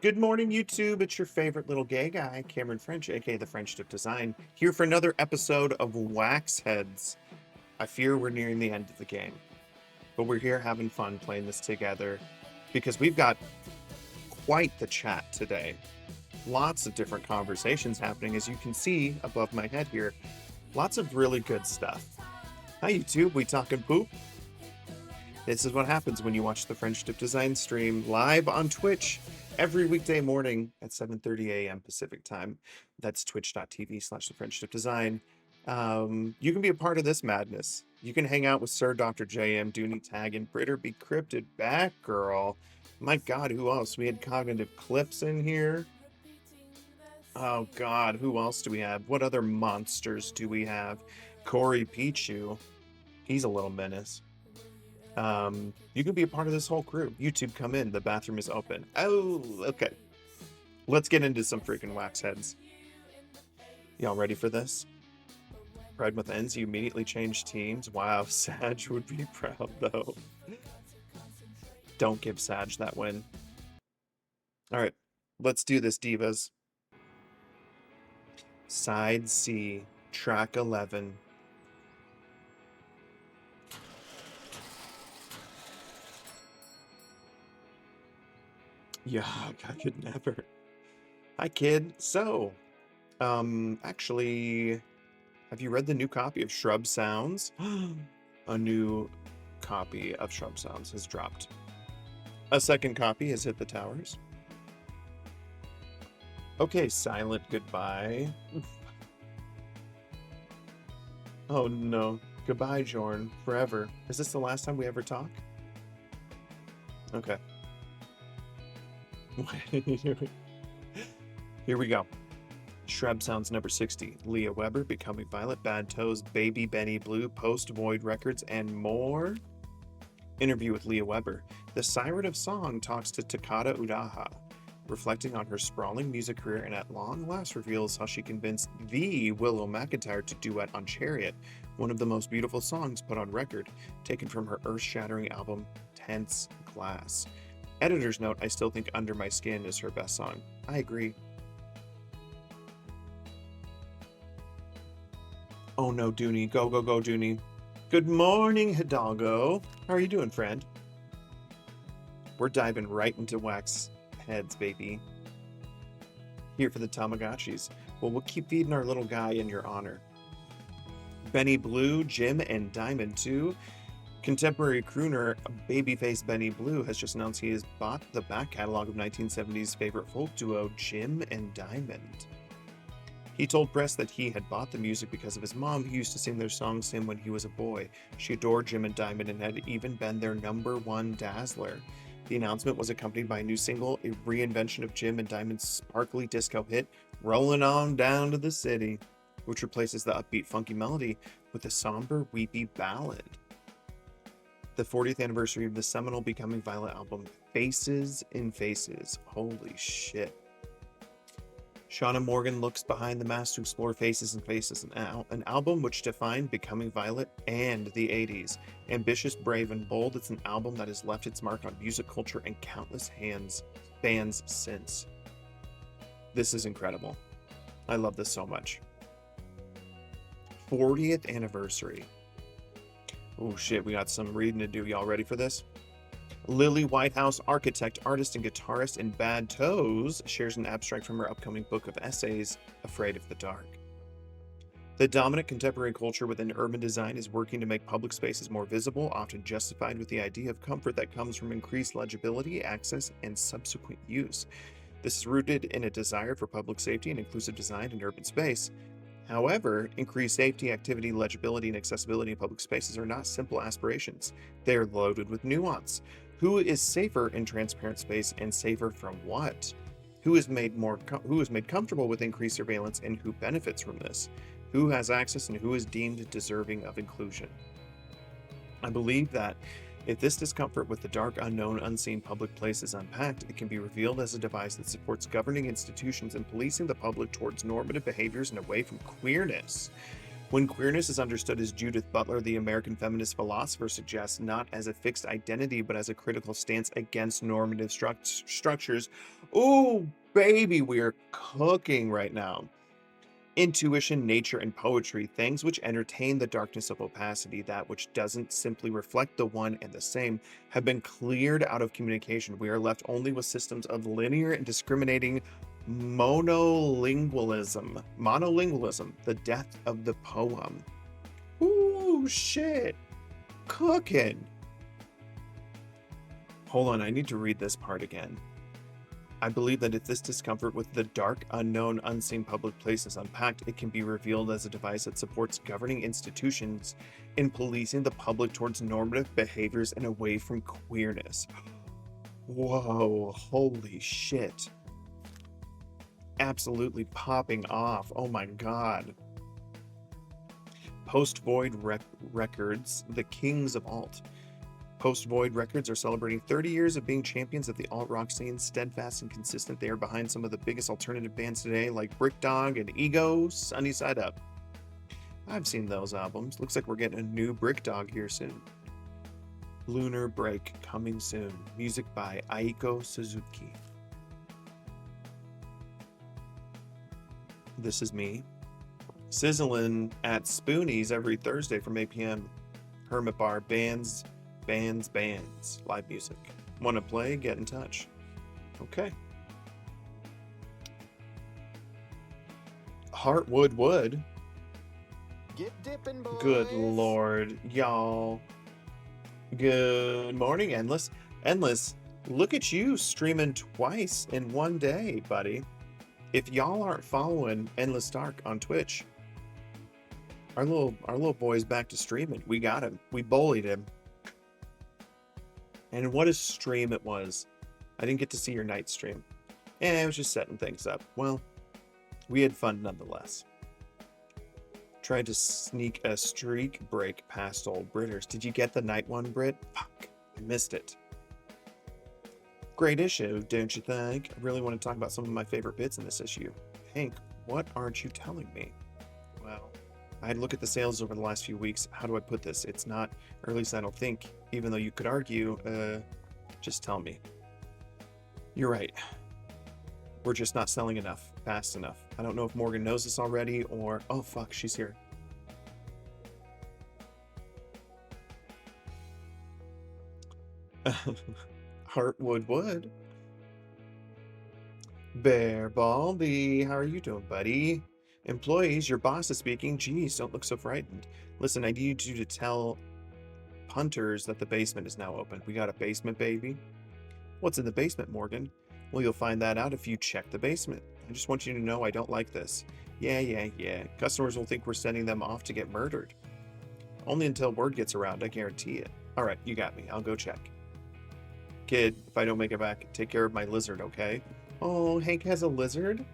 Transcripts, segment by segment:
Good morning, YouTube. It's your favorite little gay guy, Cameron French, aka the French Tip Design, here for another episode of Wax Heads. I fear we're nearing the end of the game, but we're here having fun playing this together because we've got quite the chat today. Lots of different conversations happening, as you can see above my head here. Lots of really good stuff. Hi, YouTube. We talking poop? This is what happens when you watch the French Tip Design stream live on Twitch every weekday morning at 7:30 a.m. Pacific time. That's twitch.tv/the French Tip Design. You can be a part of this madness. You can hang out with Sir Dr. JM, Dooney Tag, and Britter Be Cryptid Batgirl. My God, who else? We had Cognitive Clips in here. Oh God, who else do we have? What other monsters do we have? Corey Pichu. He's a little menace. You can be a part of this whole crew. YouTube, come in. The bathroom is open. Oh, okay. Let's get into some freaking wax heads. Y'all ready for this? Pride Month ends, you immediately change teams. Wow, Sag would be proud, though. Don't give Sag that win. All right, let's do this, divas. Side C, track 11. Yeah, I could never. Hi, kid. So, actually, have you read the new copy of Shrub Sounds? A new copy of Shrub Sounds has dropped. A second copy has hit the towers. Okay, silent goodbye. Oh no. Goodbye, Jorn. Forever. Is this the last time we ever talk? Okay. Here we go. Shrub Sounds number 60. Leah Weber, Becoming Violet, Bad Toes, Baby Benny Blue, Post Void Records, and more. Interview with Leah Weber. The Siren of Song talks to Takata Udaha, reflecting on her sprawling music career, and at long last reveals how she convinced the Willow McIntyre to duet on Chariot, one of the most beautiful songs put on record, taken from her earth-shattering album, Tense Glass. Editor's note, I still think Under My Skin is her best song. I agree. Oh no, Dooney. Go, go, go, Dooney. Good morning, Hidalgo. How are you doing, friend? We're diving right into wax heads, baby. Here for the Tamagotchis. Well, we'll keep feeding our little guy in your honor. Benny Blue, Jim, and Diamond 2. Contemporary crooner Babyface Benny Blue has just announced he has bought the back catalog of 1970s favorite folk duo Jim and Diamond. He told press that he had bought the music because of his mom, who used to sing their songs to him when he was a boy. She adored Jim and Diamond and had even been their #1 dazzler. The announcement was accompanied by a new single, a reinvention of Jim and Diamond's sparkly disco hit, Rolling On Down to the City, which replaces the upbeat funky melody with a somber, weepy ballad. The 40th anniversary of the seminal Becoming Violet album, Faces in Faces. Holy shit. Shauna Morgan looks behind the mask to explore Faces in Faces, an album which defined Becoming Violet and the 80s. Ambitious, brave, and bold, it's an album that has left its mark on music culture and countless fans since. This is incredible. I love this so much. 40th anniversary. Oh shit, we got some reading to do. Y'all ready for this? Lily Whitehouse, architect, artist, and guitarist in Bad Toes, shares an abstract from her upcoming book of essays, Afraid of the Dark. The dominant contemporary culture within urban design is working to make public spaces more visible, often justified with the idea of comfort that comes from increased legibility, access, and subsequent use. This is rooted in a desire for public safety and inclusive design in urban space. However, increased safety, activity, legibility, and accessibility in public spaces are not simple aspirations. They are loaded with nuance. Who is safer in transparent space, and safer from what? Who is made comfortable with increased surveillance, and who benefits from this? Who has access, and who is deemed deserving of inclusion? I believe that if this discomfort with the dark, unknown, unseen public place is unpacked, it can be revealed as a device that supports governing institutions and policing the public towards normative behaviors and away from queerness. When queerness is understood as Judith Butler, the American feminist philosopher, suggests, not as a fixed identity, but as a critical stance against normative structures. Ooh, baby, we are cooking right now. Intuition, nature, and poetry, things which entertain the darkness of opacity, that which doesn't simply reflect the one and the same, have been cleared out of communication. We are left only with systems of linear and discriminating monolingualism, the death of the poem. Ooh, shit. Cooking. Hold on, I need to read this part again. I believe that if this discomfort with the dark, unknown, unseen public place is unpacked, it can be revealed as a device that supports governing institutions in policing the public towards normative behaviors and away from queerness. Whoa, holy shit. Absolutely popping off. Oh my god. Post-Void Records, the kings of alt. Post-Void Records are celebrating 30 years of being champions of the alt-rock scene. Steadfast and consistent, they are behind some of the biggest alternative bands today, like Brick Dog and Ego, Sunny Side Up. I've seen those albums. Looks like we're getting a new Brick Dog here soon. Lunar Break, coming soon. Music by Aiko Suzuki. This is me. Sizzling at Spoonies every Thursday from 8 p.m. Hermit Bar, bands, live music. Want to play? Get in touch. Okay. Heartwood Wood. Get dipping, boys. Good lord, y'all. Good morning, Endless. Endless, look at you streaming twice in one day, buddy. If y'all aren't following Endless Dark on Twitch, our little boy's back to streaming. We got him. We bullied him. And what a stream it was. I didn't get to see your night stream. I was just setting things up. Well, we had fun nonetheless. Tried to sneak a streak break past old Britters. Did you get the night one, Brit? Fuck, I missed it. Great issue, don't you think? I really want to talk about some of my favorite bits in this issue. Hank, what aren't you telling me? Well, I had to look at the sales over the last few weeks. How do I put this? It's not, or at least I don't think, even though you could argue, just tell me. You're right. We're just not selling enough, fast enough. I don't know if Morgan knows this already or... Oh, fuck, she's here. Heartwood Wood. Bear Baldy, how are you doing, buddy? Employees, your boss is speaking. Jeez, don't look so frightened. Listen, I need you to tell punters that the basement is now open. We got a basement, baby. What's in the basement, Morgan? Well, you'll find that out if you check the basement. I just want you to know I don't like this. Yeah. Customers will think we're sending them off to get murdered. Only until word gets around, I guarantee it. All right, you got me. I'll go check. Kid, if I don't make it back, take care of my lizard, okay? Oh, Hank has a lizard?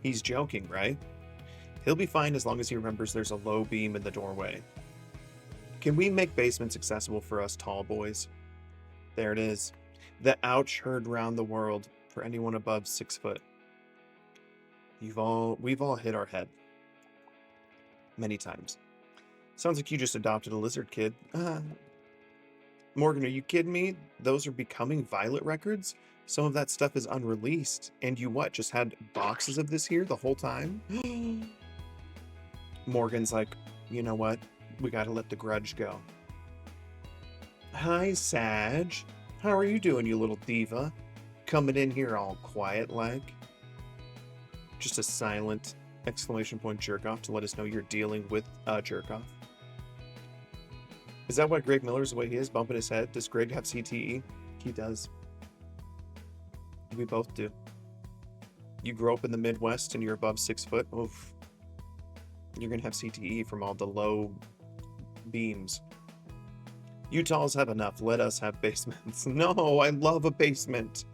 He's joking, right? He'll be fine as long as he remembers there's a low beam in the doorway. Can we make basements accessible for us tall boys? There it is. The ouch heard round the world for anyone above 6 foot. We've all hit our head. Many times. Sounds like you just adopted a lizard, kid. Morgan, are you kidding me? Those are Becoming Violet records? Some of that stuff is unreleased. And you what, just had boxes of this here the whole time? Morgan's like, you know what? We gotta let the grudge go. Hi, Sag. How are you doing, you little diva? Coming in here all quiet-like? Just a silent exclamation point jerk-off to let us know you're dealing with a jerk-off. Is that why Greg Miller's the way he is, bumping his head? Does Greg have CTE? He does. We both do. You grow up in the Midwest and you're above 6 foot, oof. You're gonna have CTE from all the low beams. Utahs have enough. Let us have basements. No, I love a basement.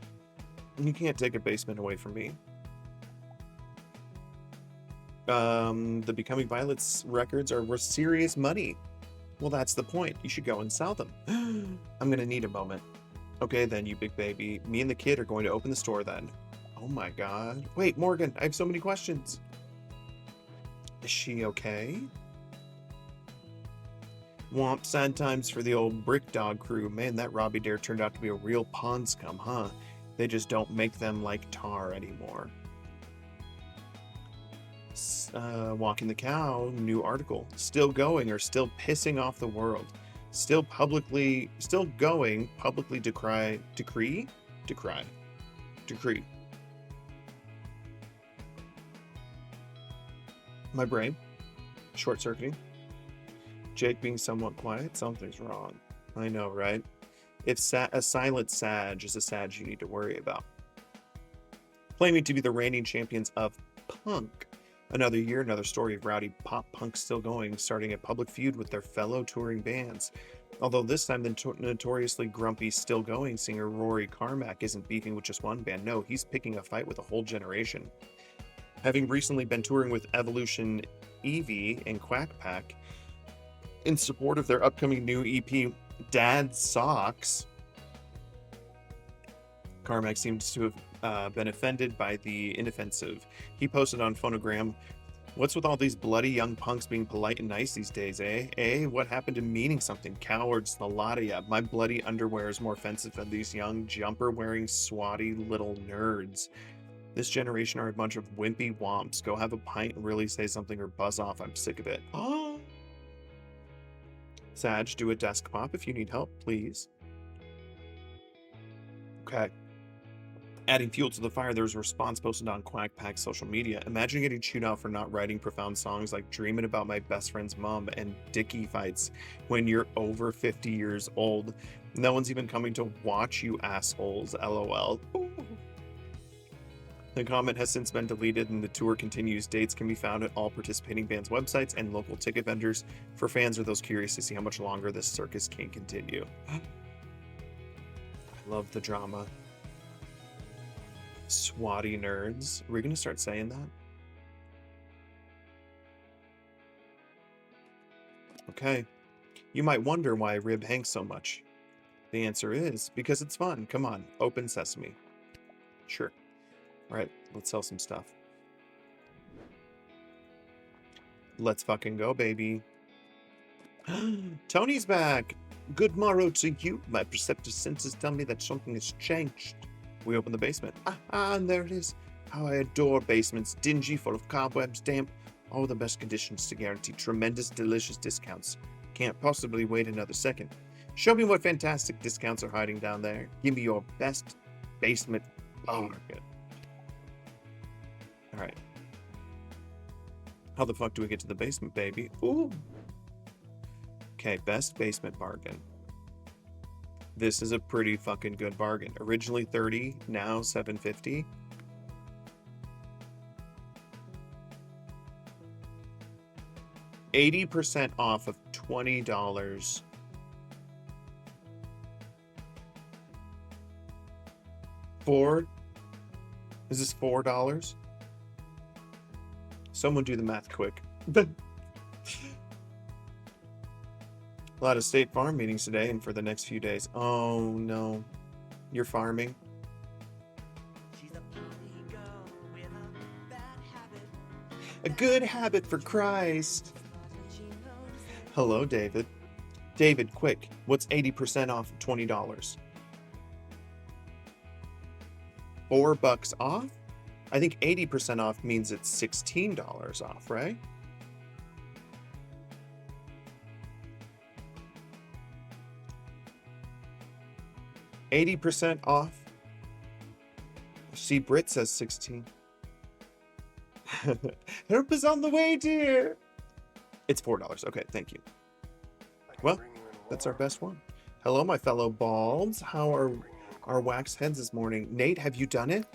You can't take a basement away from me. The Becoming Violets records are worth serious money. Well, that's the point. You should go and sell them. I'm gonna need a moment. Okay then, you big baby. Me and the kid are going to open the store then. Oh my god. Wait, Morgan, I have so many questions. Is she okay? Womp, sad times for the old Brick Dog crew. Man, that Robbie Dare turned out to be a real pond scum, huh? They just don't make them like tar anymore. Walking the Cow, new article. Still going or still pissing off the world. Still going, publicly decree. My brain, short-circuiting. Jake being somewhat quiet, something's wrong. I know, right? If a silent Sag is a Sag you need to worry about. Claiming to be the reigning champions of punk. Another year, another story of rowdy pop punk still going, starting a public feud with their fellow touring bands. Although this time the notoriously grumpy Still Going singer Rory Carmack isn't beefing with just one band. No, he's picking a fight with a whole generation. Having recently been touring with Evolution Evie and Quack Pack in support of their upcoming new EP, Dad Socks, Carmack seems to have been offended by the inoffensive. He posted on Phonogram, "What's with all these bloody young punks being polite and nice these days, eh? Eh? What happened to meaning something? Cowards, the lot of ya. My bloody underwear is more offensive than these young jumper-wearing, swatty little nerds. This generation are a bunch of wimpy womps. Go have a pint and really say something or buzz off. I'm sick of it." Oh. Sag, do a desk pop if you need help, please. Okay. Adding fuel to the fire, there was a response posted on Quack Pack's social media. Imagine getting chewed out for not writing profound songs like Dreaming About My Best Friend's Mom and Dickie Fights when you're over 50 years old. No one's even coming to watch you assholes, lol. Ooh. The comment has since been deleted and the tour continues. Dates can be found at all participating bands' websites and local ticket vendors for fans or those curious to see how much longer this circus can continue. I love the drama. Swatty nerds. Are we going to start saying that? Okay. You might wonder why I rib Hank so much. The answer is because it's fun. Come on, open sesame. Sure. All right, let's sell some stuff. Let's fucking go, baby. Tony's back. Good morrow to you. My perceptive senses tell me that something has changed. We open the basement. And there it is. How I adore basements. Dingy, full of cobwebs, damp. All the best conditions to guarantee tremendous, delicious discounts. Can't possibly wait another second. Show me what fantastic discounts are hiding down there. Give me your best basement bargain. All right. How the fuck do we get to the basement, baby? Ooh. Okay, best basement bargain. This is a pretty fucking good bargain. Originally $30, now $7.50. $80% off of $20. Is this $4? Someone do the math quick. A lot of State Farm meetings today and for the next few days. Oh no. You're farming? A good habit for Christ. Hello, David. David, quick. What's 80% off of $20? $4 off? I think 80% off means it's $16 off, right? $80% off. See, Brit says 16. Help is on the way, dear. It's $4. Okay, thank you. Well, that's our best one. Hello, my fellow balds. How are our wax heads this morning? Nate, have you done it?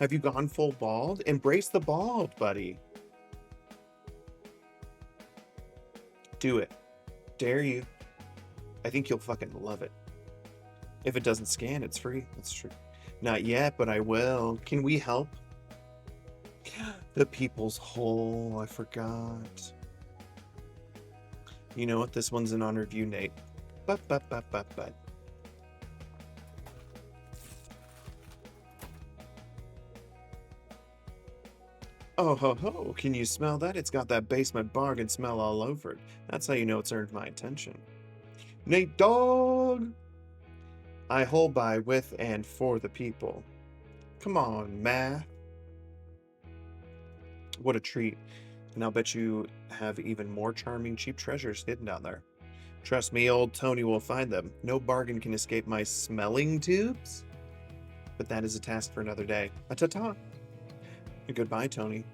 Have you gone full bald? Embrace the bald, buddy. Do it. Dare you. I think you'll fucking love it. If it doesn't scan, it's free. That's true. Not yet, but I will. Can we help? The People's Hole. I forgot. You know what? This one's in honor of you, Nate. But. But. Oh ho ho, can you smell that? It's got that basement bargain smell all over it. That's how you know it's earned my attention. Nate Dogg! I hold by with and for the people. Come on, math. What a treat. And I'll bet you have even more charming cheap treasures hidden down there. Trust me, old Tony will find them. No bargain can escape my smelling tubes. But that is a task for another day. A ta-ta. Goodbye, Tony.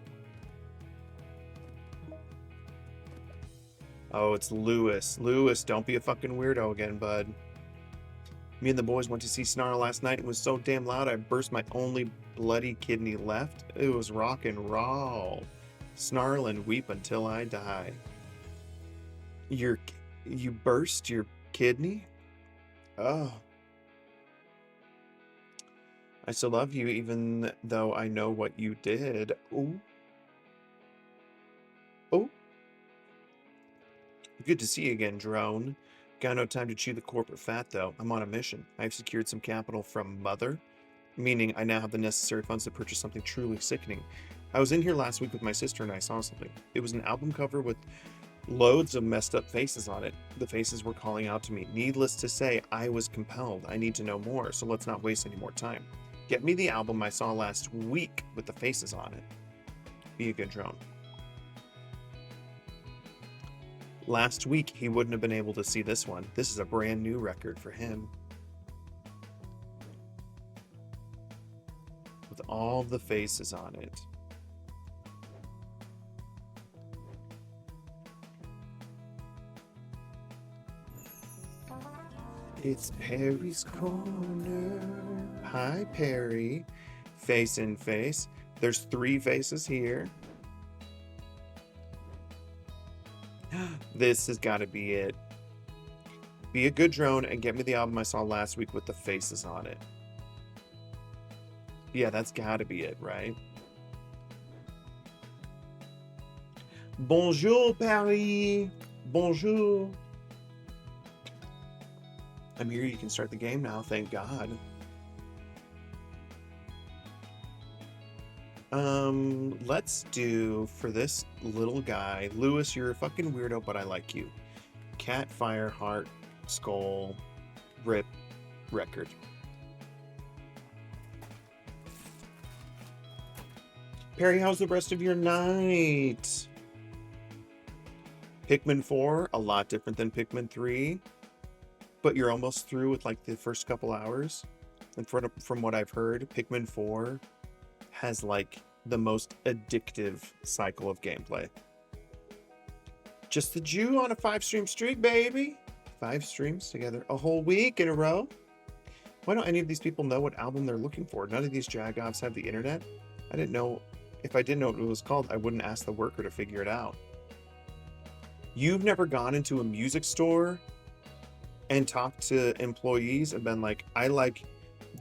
Oh, it's Lewis. Lewis, don't be a fucking weirdo again, bud. Me and the boys went to see Snarl last night. It was so damn loud I burst my only bloody kidney left. It was rock and roll. Snarl and weep until I die. You burst your kidney? Oh. I still love you even though I know what you did. Ooh. Oh. Good to see you again, drone. Got no time to chew the corporate fat, though. I'm on a mission. I've secured some capital from Mother, meaning I now have the necessary funds to purchase something truly sickening. I was in here last week with my sister and I saw something. It was an album cover with loads of messed up faces on it. The faces were calling out to me. Needless to say, I was compelled. I need to know more, so let's not waste any more time. Get me the album I saw last week with the faces on it. Be a good drone. Last week, he wouldn't have been able to see this one. This is a brand new record for him. With all the faces on it. It's Perry's Corner. Hi, Perry. Face in face. There's 3 faces here. This has got to be it. Be a good drone and get me the album I saw last week with the faces on it. Yeah, that's got to be it, right? Bonjour, Paris. Bonjour. I'm here. You can start the game now. Thank God. Let's do for this little guy. Lewis, you're a fucking weirdo, but I like you. Cat, fire, heart, skull, rip, record. Perry, how's the rest of your night? Pikmin 4, a lot different than Pikmin 3. But you're almost through with like the first couple hours. And from what I've heard, Pikmin 4 has like the most addictive cycle of gameplay. Just the Jew on a 5-stream streak, baby. 5 streams together a whole week in a row. Why don't any of these people know what album they're looking for? None of these jagoffs have the internet. I didn't know. If I didn't know what it was called, I wouldn't ask the worker to figure it out. You've never gone into a music store and talked to employees and been like, I like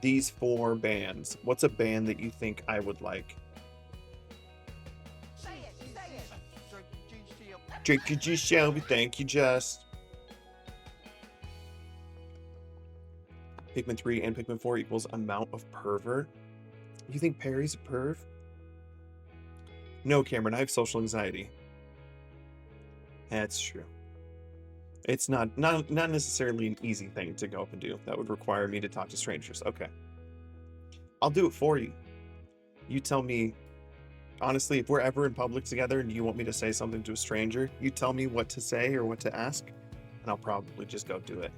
these 4 bands. What's a band that you think I would like? Say it. Drink your G Shelby, thank you, Just. Pikmin 3 and Pikmin 4 equals amount of pervert. You think Perry's a perv? No, Cameron, I have social anxiety. That's true. It's not necessarily an easy thing to go up and do. That would require me to talk to strangers. Okay. I'll do it for you. You tell me, honestly, if we're ever in public together and you want me to say something to a stranger, you tell me what to say or what to ask, and I'll probably just go do it.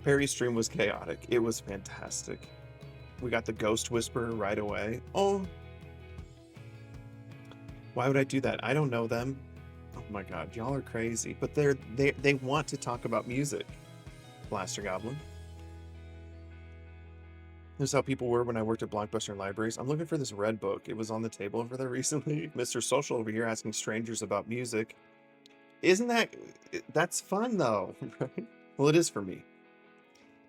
Perry's stream was chaotic. It was fantastic. We got the Ghost Whisperer right away. Oh. Why would I do that? I don't know them. Oh my god, y'all are crazy. But they want to talk about music. Blaster Goblin. This is how people were when I worked at Blockbuster Libraries. I'm looking for this red book. It was on the table over there recently. Mr. Social over here asking strangers about music. Isn't that's fun though, right? Well, it is for me.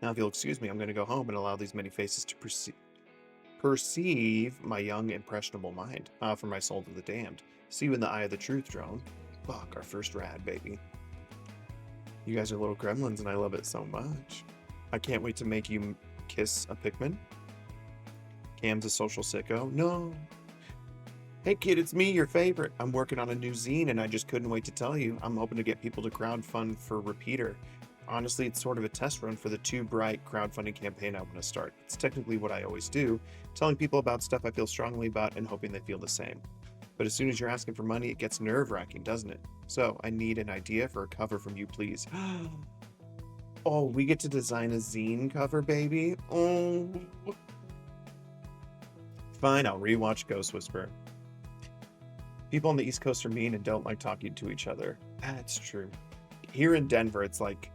Now, if you'll excuse me, I'm going to go home and allow these many faces to perceive my young, impressionable mind. Offer my soul to the damned. See you in the eye of the truth, drone. Fuck, our first rad, baby. You guys are little gremlins, and I love it so much. I can't wait to make you kiss a Pikmin. Cam's a social sicko. No. Hey kid, it's me, your favorite. I'm working on a new zine and I just couldn't wait to tell you. I'm hoping to get people to crowdfund for Repeater. Honestly, it's sort of a test run for the Too Bright crowdfunding campaign I want to start. It's technically what I always do, telling people about stuff I feel strongly about and hoping they feel the same. But as soon as you're asking for money, it gets nerve-wracking, doesn't it? So, I need an idea for a cover from you, please. Oh, we get to design a zine cover, baby? Oh. Fine, I'll rewatch Ghost Whisperer. People on the East Coast are mean and don't like talking to each other. That's true. Here in Denver, it's like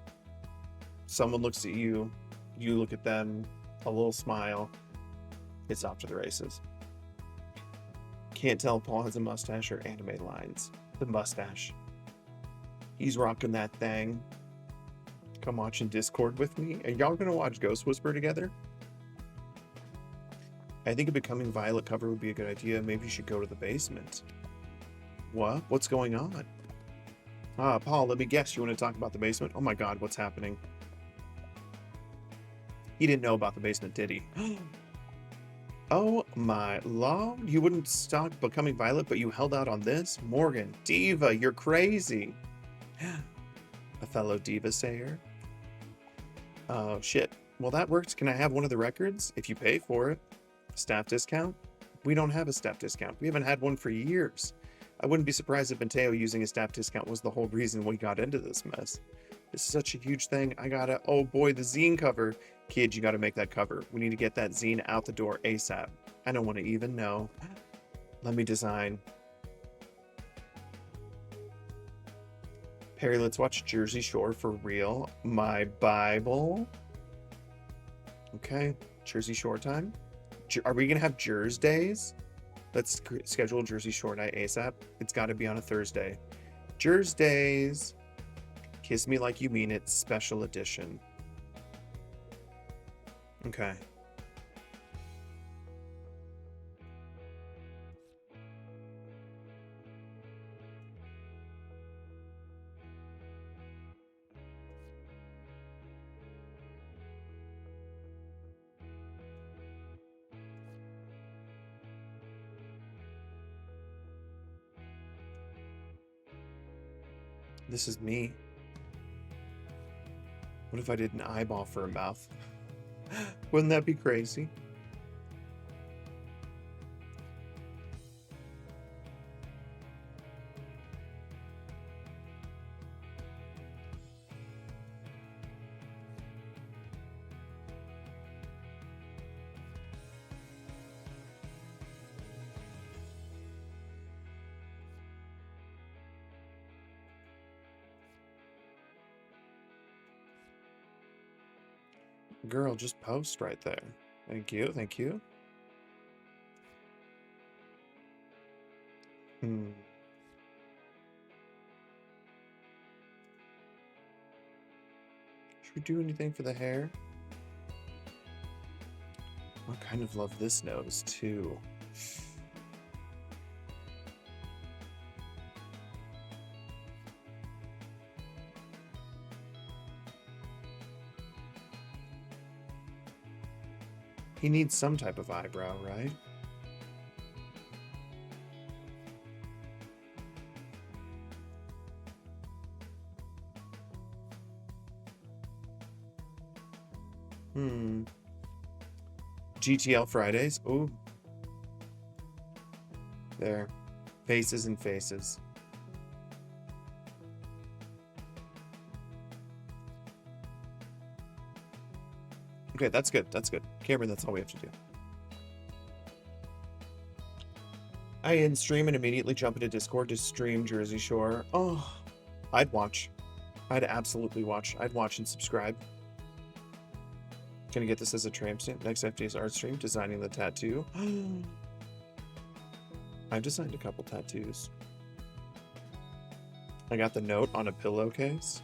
someone looks at you, you look at them, a little smile, it's off to the races. Can't tell if Paul has a mustache or anime lines. The mustache. He's rocking that thing. Come watch in Discord with me. Are y'all gonna watch Ghost Whisper together? I think a Becoming Violet cover would be a good idea. Maybe you should go to the basement. What? What's going on? Paul, let me guess. You want to talk about the basement? Oh my god, what's happening? He didn't know about the basement, did he? Oh my lord. You wouldn't stop Becoming Violet, but you held out on this? Morgan, diva, you're crazy. A fellow diva sayer. Oh, shit. Well, that works. Can I have one of the records? If you pay for it. Staff discount? We don't have a staff discount. We haven't had one for years. I wouldn't be surprised if Mateo using a staff discount was the whole reason we got into this mess. This is such a huge thing. I gotta... Oh boy, the zine cover. Kid, you gotta make that cover. We need to get that zine out the door ASAP. I don't want to even know. Let me design. Perry, let's watch Jersey Shore for real. My Bible. Okay, Jersey Shore time. Are we gonna have Jers days? Let's schedule Jersey Shore night ASAP. It's got to be on a Thursday. Jers days. Kiss Me Like You Mean It, special edition. Okay. This is me. What if I did an eyeball for a mouth? Wouldn't that be crazy? Girl, just post right there. Thank you, thank you. Should we do anything for the hair? I kind of love this nose too. He needs some type of eyebrow, right? GTL Fridays. Ooh. There. Faces and faces. Okay, that's good. That's good. Cameron, that's all we have to do. I end stream and immediately jump into Discord to stream Jersey Shore. Oh, I'd watch. I'd absolutely watch. I'd watch and subscribe. Gonna get this as a tramp stamp. Next FD's art stream, designing the tattoo. I've designed a couple tattoos. I got the note on a pillowcase.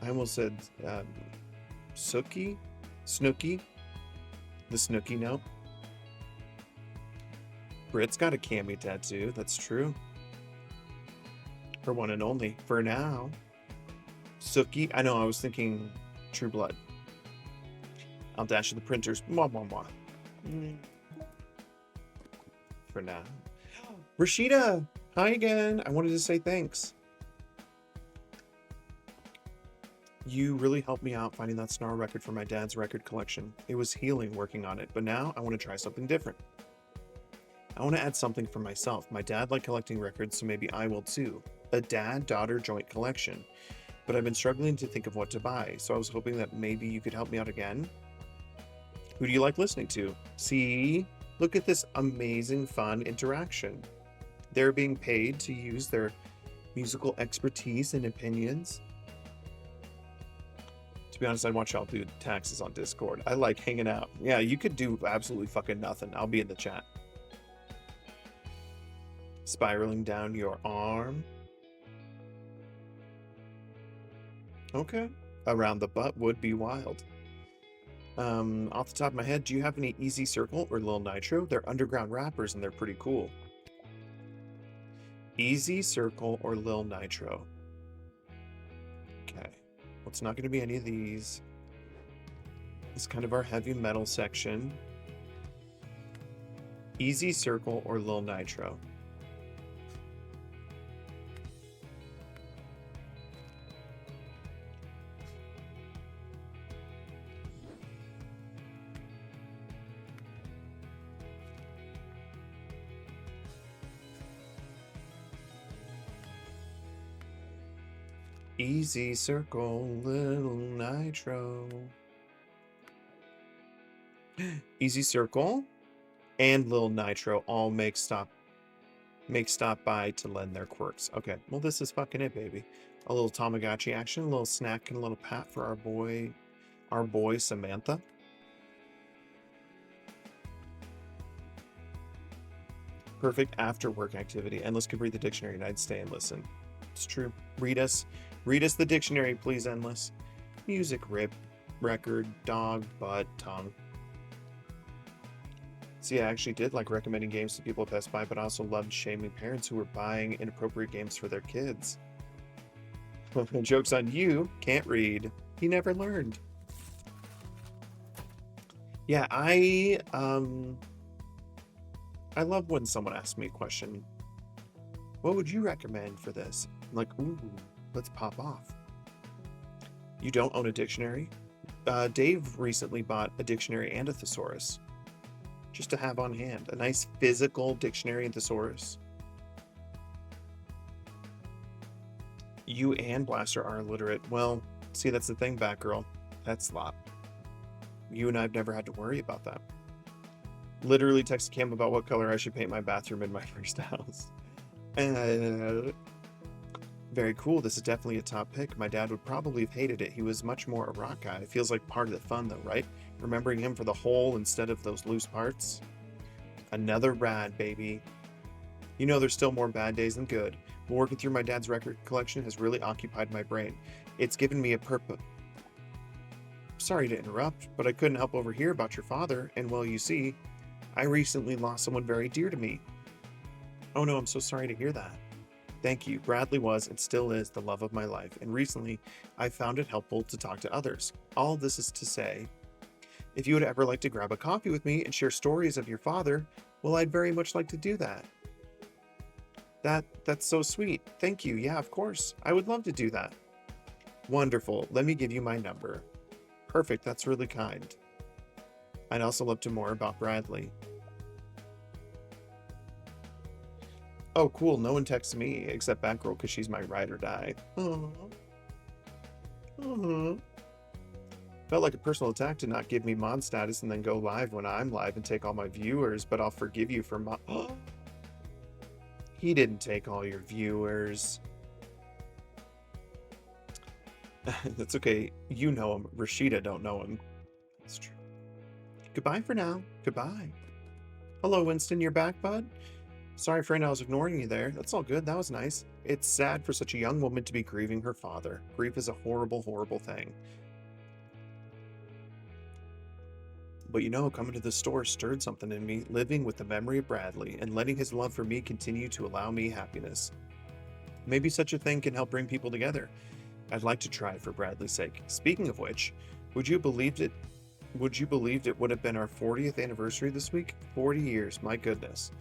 I almost said Snooky? The Snooky note. Brit's got a cami tattoo, that's true. Her one and only, for now. Sookie, I know, I was thinking True Blood. I'll dash to the printers. Mwah, mwah, mwah. For now. Rashida! Hi again. I wanted to say thanks. You really helped me out finding that Snarl record for my dad's record collection. It was healing working on it, but now I want to try something different. I want to add something for myself. My dad liked collecting records, so maybe I will too. A dad-daughter joint collection. But I've been struggling to think of what to buy, so I was hoping that maybe you could help me out again. Who do you like listening to? See? Look at this amazing, fun interaction. They're being paid to use their musical expertise and opinions. To be honest, I'd watch y'all do taxes on Discord. I like hanging out. Yeah, you could do absolutely fucking nothing. I'll be in the chat. Spiraling down your arm. Okay. Around the butt would be wild. Off the top of my head, do you have any Easy Circle or Lil Nitro? They're underground rappers and they're pretty cool. Easy Circle or Lil Nitro. Okay. Well, it's not going to be any of these. It's kind of our heavy metal section. Easy Circle or Lil Nitro. Easy Circle, Little Nitro. Easy Circle and Little Nitro all make stop by to lend their quirks. Okay, well this is fucking it, baby. A little Tamagotchi action, a little snack, and a little pat for our boy Samantha. Perfect after work activity. Endless could read the dictionary and I'd stay and listen. It's true. Read us the dictionary, please, Endless. Music, rip, record, dog, butt, tongue. See, I actually did like recommending games to people at Best Buy, but I also loved shaming parents who were buying inappropriate games for their kids. Joke's on you, can't read. He never learned. Yeah, I love when someone asks me a question. What would you recommend for this? I'm like, ooh, let's pop off. You don't own a dictionary? Dave recently bought a dictionary and a thesaurus. Just to have on hand. A nice physical dictionary and thesaurus. You and Blaster are illiterate. Well, see, that's the thing, Batgirl. That's slop. You and I have never had to worry about that. Literally texted Cam about what color I should paint my bathroom in my first house. Very cool. This is definitely a top pick. My dad would probably have hated it. He was much more a rock guy. It feels like part of the fun though, right? Remembering him for the whole instead of those loose parts. Another rad, baby. You know there's still more bad days than good. But working through my dad's record collection has really occupied my brain. It's given me a purpose. Sorry to interrupt, but I couldn't help overhear about your father, and well, you see, I recently lost someone very dear to me. Oh no, I'm so sorry to hear that. Thank you. Bradley was and still is the love of my life, and recently I found it helpful to talk to others. All this is to say, if you would ever like to grab a coffee with me and share stories of your father, well, I'd very much like to do that. That's so sweet. Thank you. Yeah, of course. I would love to do that. Wonderful. Let me give you my number. Perfect. That's really kind. I'd also love to more about Bradley. Oh, cool. No one texts me except Batgirl because she's my ride or die. Aww. Aww. Felt like a personal attack to not give me mod status and then go live when I'm live and take all my viewers, but I'll forgive you for mod. He didn't take all your viewers. That's okay. You know him. Rashida don't know him. That's true. Goodbye for now. Goodbye. Hello, Winston. You're back, bud? Sorry, friend, I was ignoring you there. That's all good. That was nice. It's sad for such a young woman to be grieving her father. Grief is a horrible, horrible thing. But you know, coming to the store stirred something in me, living with the memory of Bradley and letting his love for me continue to allow me happiness. Maybe such a thing can help bring people together. I'd like to try for Bradley's sake. Speaking of which, would you have believed it Would you believe it would have been our 40th anniversary this week? 40 years, my goodness.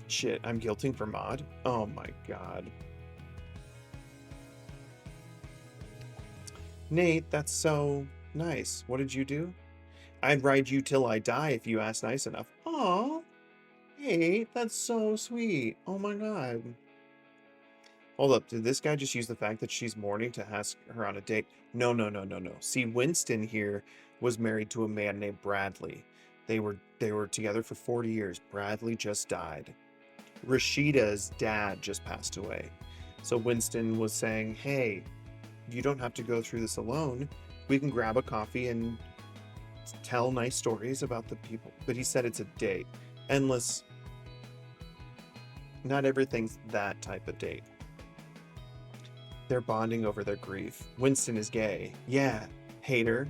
Shit, I'm guilting for mod? Oh my god. Nate, that's so nice. What did you do? I'd ride you till I die if you ask nice enough. Aw, Nate, that's so sweet. Oh my god. Hold up, did this guy just use the fact that she's mourning to ask her on a date? No, no, no, no, no. See, Winston here was married to a man named Bradley. They were together for 40 years. Bradley just died. Rashida's dad just passed away. So Winston was saying, hey, you don't have to go through this alone. We can grab a coffee and tell nice stories about the people. But he said it's a date. Endless. Not everything's that type of date. They're bonding over their grief. Winston is gay. Yeah, hater.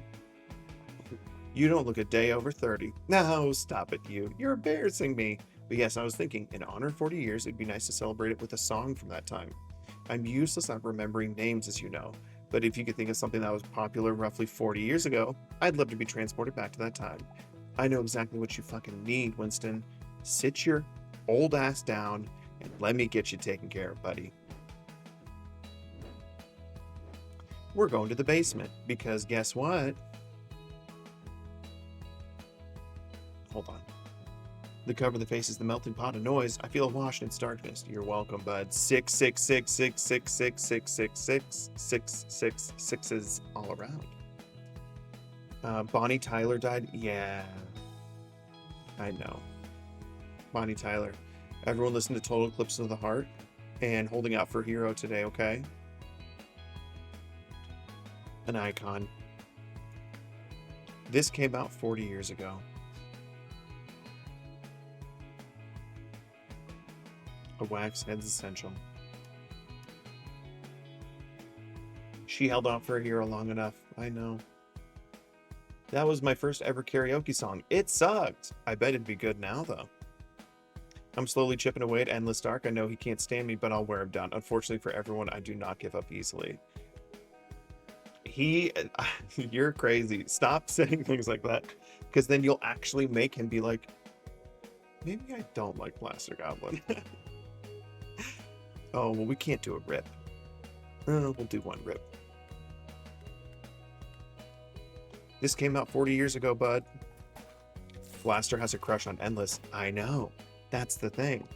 You don't look a day over 30. No, stop it, you. You're embarrassing me. But yes, I was thinking, in honor of 40 years, it'd be nice to celebrate it with a song from that time. I'm useless at remembering names, as you know. But if you could think of something that was popular roughly 40 years ago, I'd love to be transported back to that time. I know exactly what you fucking need, Winston. Sit your old ass down and let me get you taken care of, buddy. We're going to the basement, because guess what? Hold on. The cover of the face is the melting pot of noise. I feel washed in its darkness. You're welcome, bud. 66666666666 all around. Bonnie Tyler died? Yeah. I know. Bonnie Tyler. Everyone listen to Total Eclipse of the Heart and Holding Out for a Hero today, okay? An icon. This came out 40 years ago. A wax head's essential. She held out for a hero long enough. I know. That was my first ever karaoke song. It sucked. I bet it'd be good now, though. I'm slowly chipping away at Endless Dark. I know he can't stand me, but I'll wear him down. Unfortunately for everyone, I do not give up easily. You're crazy. Stop saying things like that, because then you'll actually make him be like, maybe I don't like Blaster Goblin. Oh, well, we can't do a rip. We'll do one rip. This came out 40 years ago, bud. Blaster has a crush on Endless. I know. That's the thing.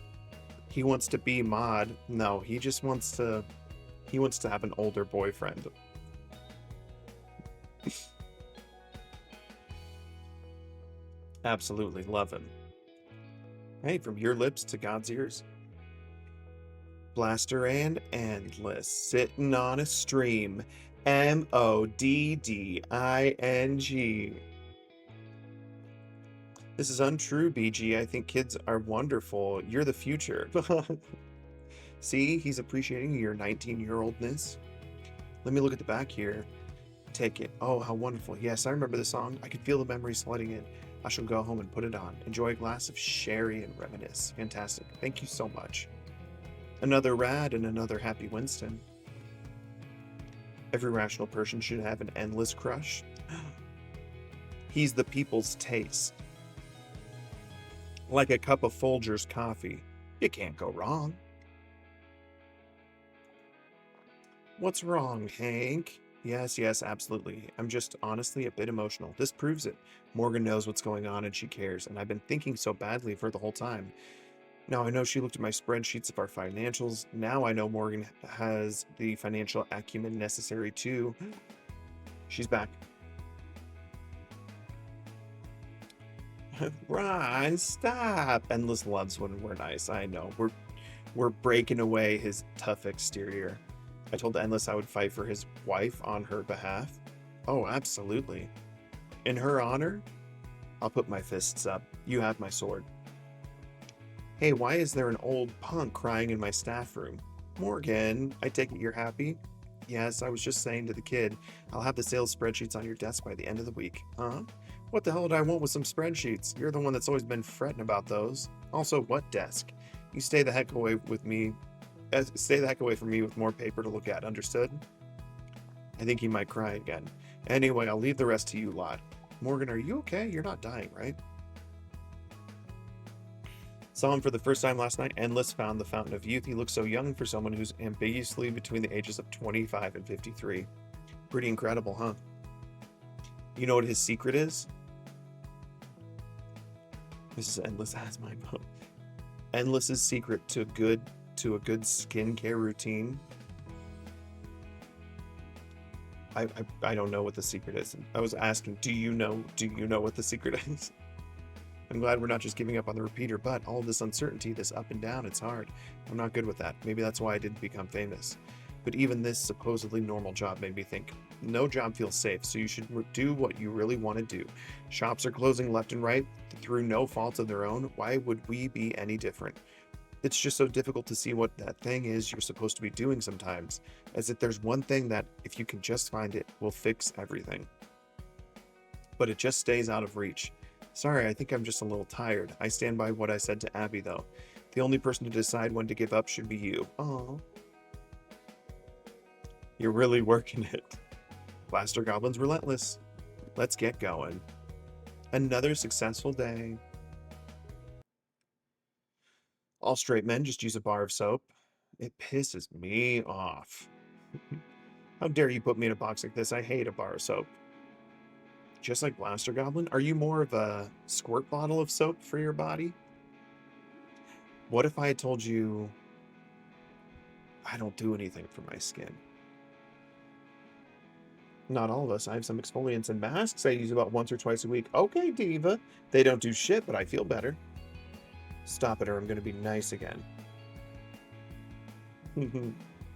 He wants to be mod. No, he just wants to... He wants to have an older boyfriend. Absolutely love him. Hey, from your lips to God's ears. Blaster and Endless sitting on a stream. MODDING. This is untrue, BG. I think kids are wonderful. You're the future. See, he's appreciating your 19-year-oldness. Let me look at the back here. Take it. Oh, how wonderful. Yes, I remember the song. I can feel the memories flooding in. I shall go home and put it on. Enjoy a glass of sherry and reminisce. Fantastic. Thank you so much. Another rad and another happy Winston. Every rational person should have an endless crush. He's the people's taste. Like a cup of Folgers coffee. You can't go wrong. What's wrong, Hank? Yes, absolutely. I'm just honestly a bit emotional. This proves it. Morgan knows what's going on and she cares, and I've been thinking so badly of her the whole time. Now I know she looked at my spreadsheets of our financials. Now I know Morgan has the financial acumen necessary too. She's back. Ron, stop! Endless loves when we're nice. I know. We're breaking away his tough exterior. I told Endless I would fight for his wife on her behalf. Oh, absolutely. In her honor, I'll put my fists up. You have my sword. Hey, why is there an old punk crying in my staff room? Morgan, I take it you're happy? Yes, I was just saying to the kid, I'll have the sales spreadsheets on your desk by the end of the week. Huh? What the hell did I want with some spreadsheets? You're the one that's always been fretting about those. Also, what desk? You stay the heck away with me. Stay the heck away from me with more paper to look at, understood? I think he might cry again. Anyway, I'll leave the rest to you lot. Morgan, are you okay? You're not dying, right? Saw him for the first time last night. Endless found the fountain of youth. He looks so young for someone who's ambiguously between the ages of 25 and 53. Pretty incredible, huh? You know what his secret is? This is Endless has my vote. Endless's secret to a good skincare routine. I don't know what the secret is. I was asking, do you know what the secret is? I'm glad we're not just giving up on the repeater, but all this uncertainty, this up and down, it's hard. I'm not good with that. Maybe that's why I didn't become famous. But even this supposedly normal job made me think, no job feels safe, so you should do what you really want to do. Shops are closing left and right through no fault of their own. Why would we be any different? It's just so difficult to see what that thing is you're supposed to be doing sometimes, as if there's one thing that, if you can just find it, will fix everything. But it just stays out of reach. Sorry, I think I'm just a little tired. I stand by what I said to Abby, though. The only person to decide when to give up should be you. Oh, you're really working it. Blaster Goblin's relentless. Let's get going. Another successful day. All straight men just use a bar of soap. It pisses me off. How dare you put me in a box like this? I hate a bar of soap. Just like Blaster Goblin? Are you more of a squirt bottle of soap for your body? What if I had told you I don't do anything for my skin? Not all of us. I have some exfoliants and masks I use about once or twice a week. Okay, Diva. They don't do shit, but I feel better. Stop it or I'm going to be nice again.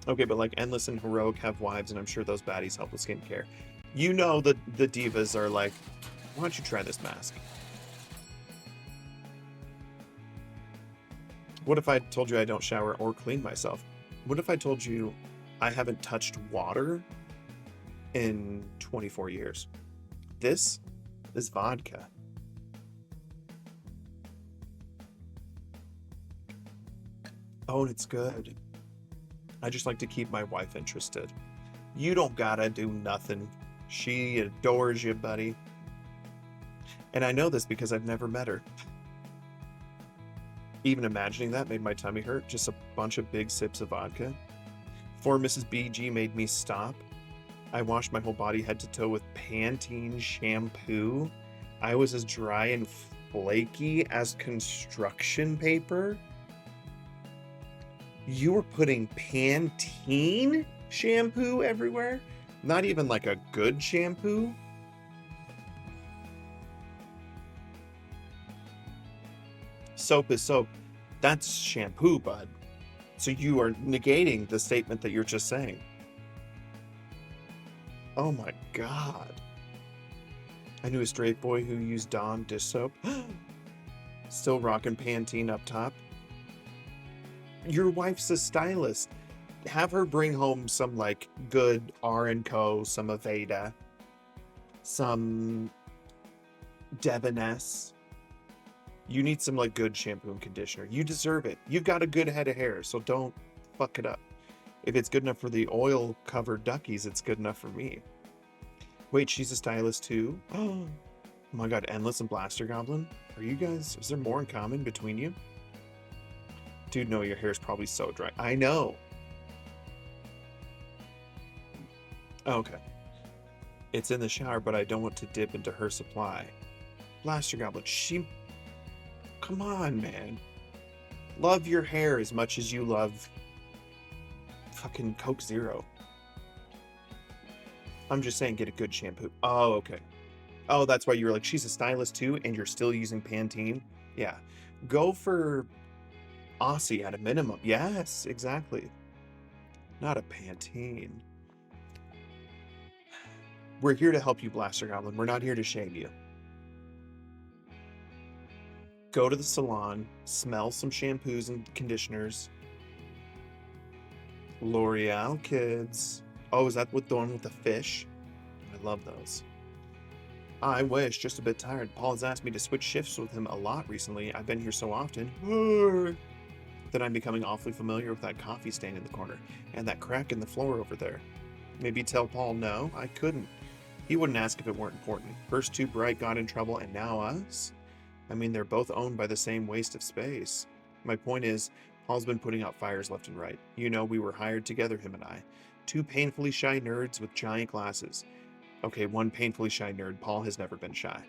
Okay, but like Endless and Heroic have wives, and I'm sure those baddies help with skincare. You know the divas are like, why don't you try this mask? What if I told you I don't shower or clean myself? What if I told you I haven't touched water in 24 years? This is vodka. Oh, and it's good. I just like to keep my wife interested. You don't gotta do nothing. She adores you, buddy. And I know this because I've never met her. Even imagining that made my tummy hurt. Just a bunch of big sips of vodka. Before Mrs. BG made me stop, I washed my whole body head to toe with Pantene shampoo. I was as dry and flaky as construction paper. You were putting Pantene shampoo everywhere? Not even like a good shampoo? Soap is soap. That's shampoo, bud. So you are negating the statement that you're just saying. Oh my god. I knew a straight boy who used Dawn dish soap. Still rocking Pantene up top. Your wife's a stylist. Have her bring home some like good R&Co, some Aveda, some Devoness. You need some like good shampoo and conditioner. You deserve it. You've got a good head of hair, so don't fuck it up. If it's good enough for the oil covered duckies, it's good enough for me. Wait, she's a stylist too? Oh my god, Endless and Blaster Goblin? Are you guys, is there more in common between you? Dude, no, your hair's probably so dry. I know. Okay. It's in the shower, but I don't want to dip into her supply. Blaster Goblin, come on, man. Love your hair as much as you love fucking Coke Zero. I'm just saying, get a good shampoo. Oh, okay. Oh, that's why you were like, she's a stylist too, and you're still using Pantene? Yeah. Go for Aussie at a minimum. Yes, exactly. Not a Pantene. We're here to help you, Blaster Goblin. We're not here to shame you. Go to the salon, smell some shampoos and conditioners. L'Oreal kids. Oh, is that what the one with the fish? I love those. I wish, just a bit tired. Paul has asked me to switch shifts with him a lot recently. I've been here so often that I'm becoming awfully familiar with that coffee stain in the corner and that crack in the floor over there. Maybe tell Paul no? I couldn't. He wouldn't ask if it weren't important. First too bright got in trouble, and now us? I mean, they're both owned by the same waste of space. My point is, Paul's been putting out fires left and right. You know, we were hired together, him and I. Two painfully shy nerds with giant glasses. Okay, one painfully shy nerd. Paul has never been shy.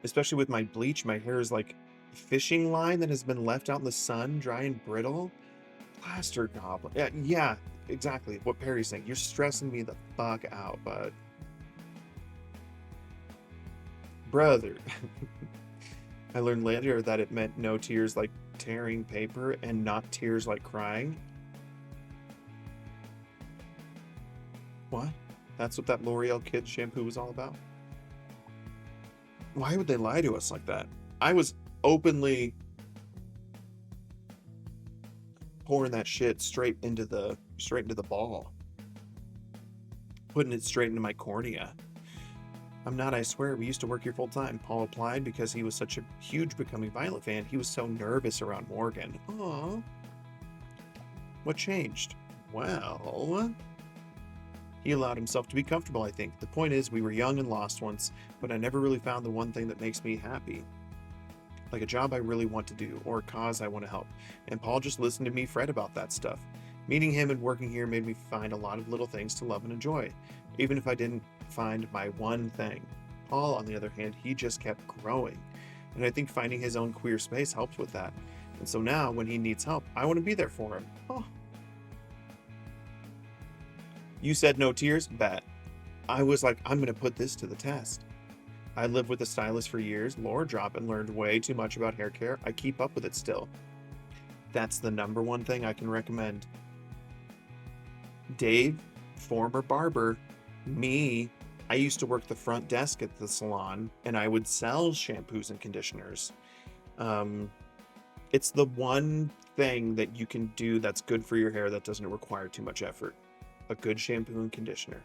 Especially with my bleach, my hair is like a fishing line that has been left out in the sun, dry and brittle. Plaster goblin. Yeah, exactly. What Perry's saying. You're stressing me the fuck out, bud. Brother. I learned later that it meant no tears like tearing paper and not tears like crying. What? That's what that L'Oreal Kids shampoo was all about? Why would they lie to us like that? I was openly pouring that shit straight into the ball. Putting it straight into my cornea. I'm not, I swear. We used to work here full time. Paul applied because he was such a huge Becoming Violet fan. He was so nervous around Morgan. Aww. What changed? Well, he allowed himself to be comfortable, I think. The point is, we were young and lost once, but I never really found the one thing that makes me happy. Like a job I really want to do, or a cause I want to help. And Paul just listened to me fret about that stuff. Meeting him and working here made me find a lot of little things to love and enjoy, even if I didn't find my one thing. Paul, on the other hand, he just kept growing. And I think finding his own queer space helps with that. And so now, when he needs help, I want to be there for him. Oh. You said no tears? Bet. I was like, I'm going to put this to the test. I lived with a stylist for years, lore drop, and learned way too much about hair care. I keep up with it still. That's the number one thing I can recommend. Dave, former barber, me, I used to work the front desk at the salon, and I would sell shampoos and conditioners. It's the one thing that you can do that's good for your hair that doesn't require too much effort. A good shampoo and conditioner.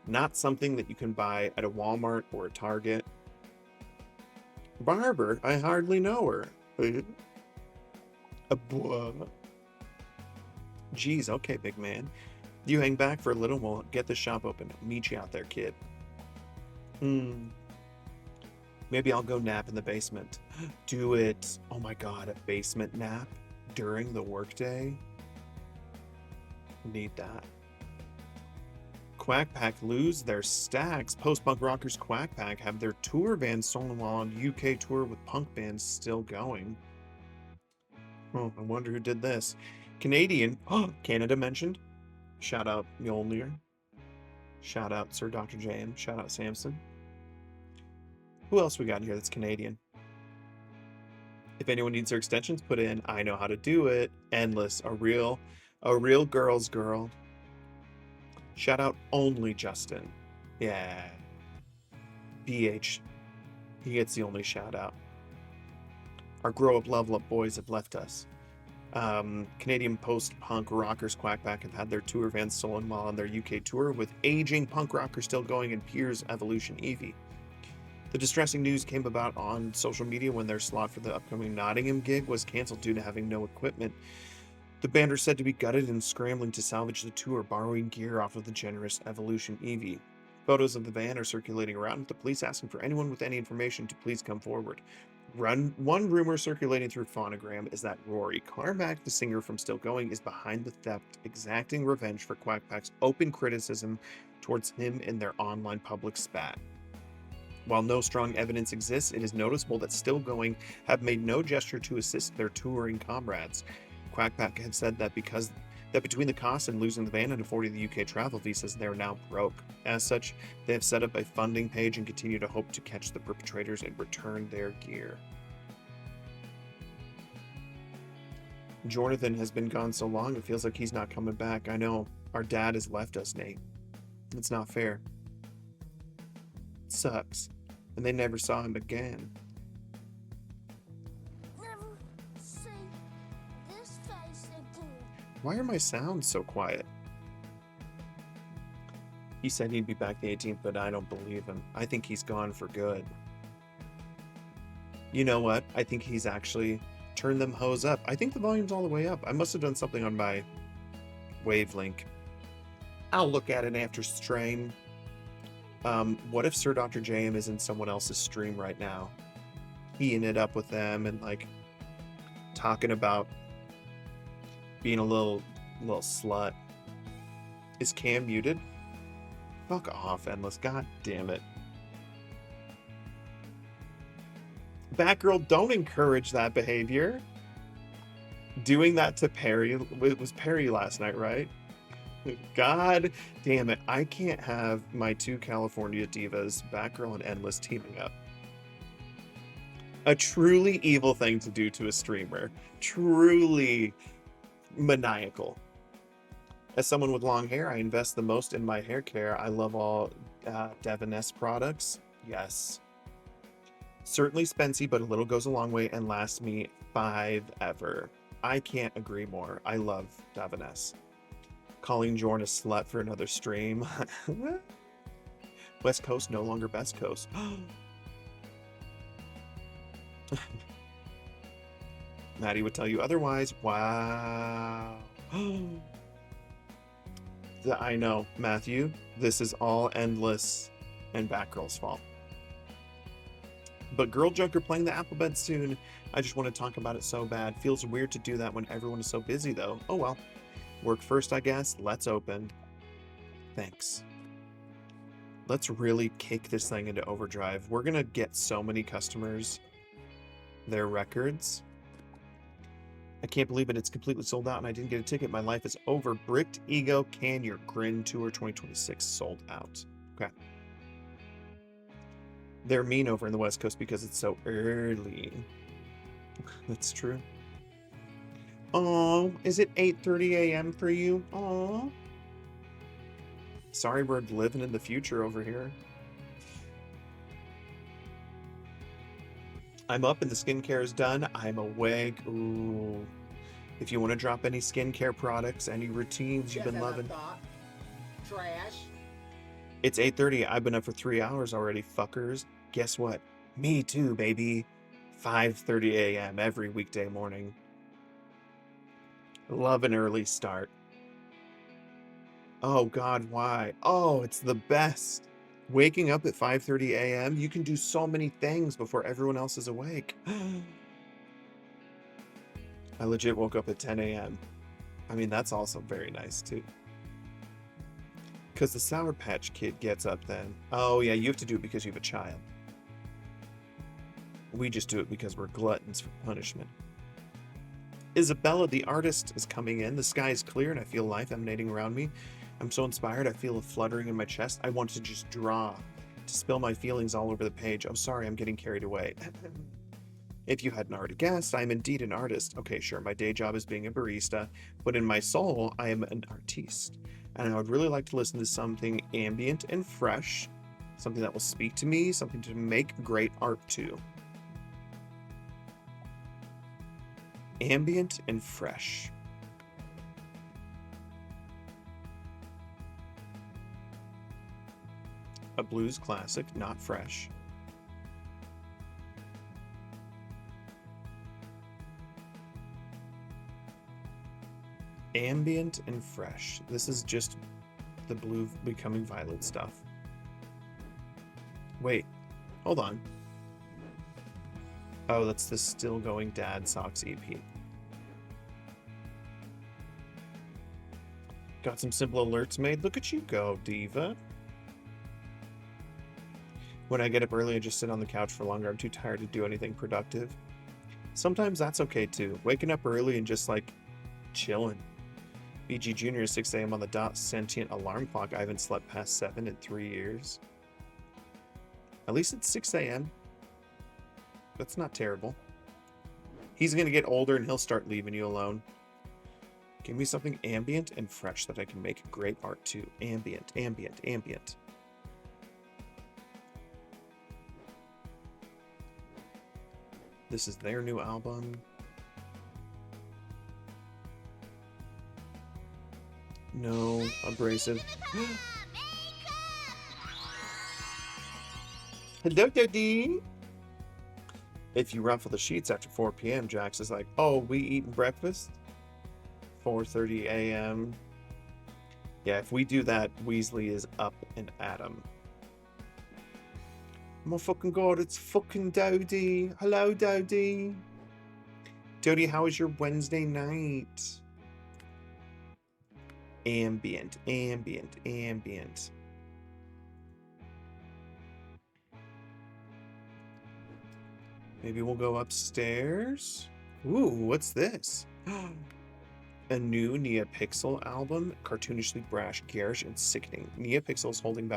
Not something that you can buy at a Walmart or a Target. Barber, I hardly know her. Geez, okay, big man. You hang back for a little, we'll get the shop open. Meet you out there, kid. Maybe I'll go nap in the basement. Do it. Oh my god, a basement nap during the workday? Need that. Quack Pack lose their stacks. Post-punk rockers Quack Pack have their tour van stolen while on UK tour with punk bands still going. Oh, I wonder who did this. Canadian. Canada mentioned. Shout out Mjolnir. Shout out Sir Dr. J.M. Shout out Samson. Who else we got here that's Canadian? If anyone needs their extensions put in, I know how to do it. Endless. A real girl's girl. Shout out only Justin. Yeah. BH. He gets the only shout out. Our grow up level up boys have left us. Canadian post-punk rockers Quack Pack have had their tour van stolen while on their UK tour, with aging punk rockers still going in Piers Evolution Eevee. The distressing news came about on social media when their slot for the upcoming Nottingham gig was cancelled due to having no equipment. The band are said to be gutted and scrambling to salvage the tour, borrowing gear off of the generous Evolution Eevee. Photos of the van are circulating around, with the police asking for anyone with any information to please come forward. One rumor circulating through Phonogram is that Rory Carmack, the singer from Still Going, is behind the theft, exacting revenge for Quack Pack's open criticism towards him in their online public spat. While no strong evidence exists, it is noticeable that Still Going have made no gesture to assist their touring comrades. Quack Pack have said that between the cost and losing the van and affording the UK travel visas, they are now broke. As such, they have set up a funding page and continue to hope to catch the perpetrators and return their gear. Jonathan has been gone so long, it feels like he's not coming back. I know. Our dad has left us, Nate. It's not fair. It sucks. And they never saw him again. Why are my sounds so quiet? He said he'd be back the 18th, but I don't believe him. I think he's gone for good. You know what? I think he's actually turned them hoes up. I think the volume's all the way up. I must have done something on my wavelength I'll look at it after stream. What if Sir Dr. JM is in someone else's stream right now? Heating it up with them and like talking about being a little slut. Is Cam muted? Fuck off, Endless. God damn it. Batgirl, don't encourage that behavior. Doing that to Perry. It was Perry last night, right? God damn it. I can't have my two California divas, Batgirl and Endless, teaming up. A truly evil thing to do to a streamer. Truly maniacal. As someone with long hair, I invest the most in my hair care. I love all Devon S products. Yes. Certainly spency, but a little goes a long way and lasts me 5 ever. I can't agree more. I love Devon S. Calling Jorn a slut for another stream. West Coast no longer best coast. Maddie would tell you otherwise. Wow. I know, Matthew. This is all Endless and Batgirl's fault. But Girl Joker playing the alphabet soon. I just want to talk about it so bad. Feels weird to do that when everyone is so busy, though. Oh well. Work first, I guess. Let's open. Thanks. Let's really kick this thing into overdrive. We're going to get so many customers their records. I can't believe it. It's completely sold out and I didn't get a ticket. My life is over. Bricked Ego Can Your Grin Tour 2026 sold out. Okay. They're mean over in the West Coast because it's so early. That's true. Oh, is it 8:30 a.m. for you? Oh. Sorry, we're living in the future over here. I'm up and the skincare is done. I'm awake. Ooh. If you want to drop any skincare products, any routines you've been loving. Trash. It's 8:30. I've been up for 3 hours already, fuckers. Guess what? Me too, baby. 5:30 a.m. every weekday morning. Love an early start. Oh God, why? Oh, it's the best. Waking up at 5:30 a.m. You can do so many things before everyone else is awake. I legit woke up at 10 a.m. I mean, that's also very nice too. Because the Sour Patch Kid gets up then. Oh yeah, you have to do it because you have a child. We just do it because we're gluttons for punishment. Isabella, the artist, is coming in. The sky is clear and I feel life emanating around me. I'm so inspired. I feel a fluttering in my chest. I want to just draw, to spill my feelings all over the page. I'm sorry, I'm getting carried away. If you hadn't already guessed, I am indeed an artist. Okay, sure, my day job is being a barista, but in my soul, I am an artiste. And I would really like to listen to something ambient and fresh, something that will speak to me, something to make great art to. Ambient and fresh. A blues classic, not fresh. Ambient and fresh. This is just the blue becoming violet stuff. Wait, hold on. Oh, that's the Still Going Dad Socks EP. Got some simple alerts made. Look at you go, diva. When I get up early, I just sit on the couch for longer. I'm too tired to do anything productive. Sometimes that's okay too. Waking up early and just like chilling. BG Jr. 6 a.m. on the dot, sentient alarm clock. I haven't slept past 7 in 3 years. At least it's 6 a.m. That's not terrible. He's going to get older and he'll start leaving you alone. Give me something ambient and fresh that I can make great art to. Ambient, ambient, ambient. This is their new album. No, abrasive. Hello, Daddy. If you ruffle the sheets after 4 p.m., Jax is like, oh, we eating breakfast? 4:30 a.m. Yeah, if we do that, Weasley is up and at 'em. Oh my fucking god, it's fucking Dodie. Hello, Dodie. Dodie, how was your Wednesday night? Ambient, ambient, ambient. Maybe we'll go upstairs. Ooh, what's this? A new NeoPixel album, cartoonishly brash, garish, and sickening. NeoPixel's holding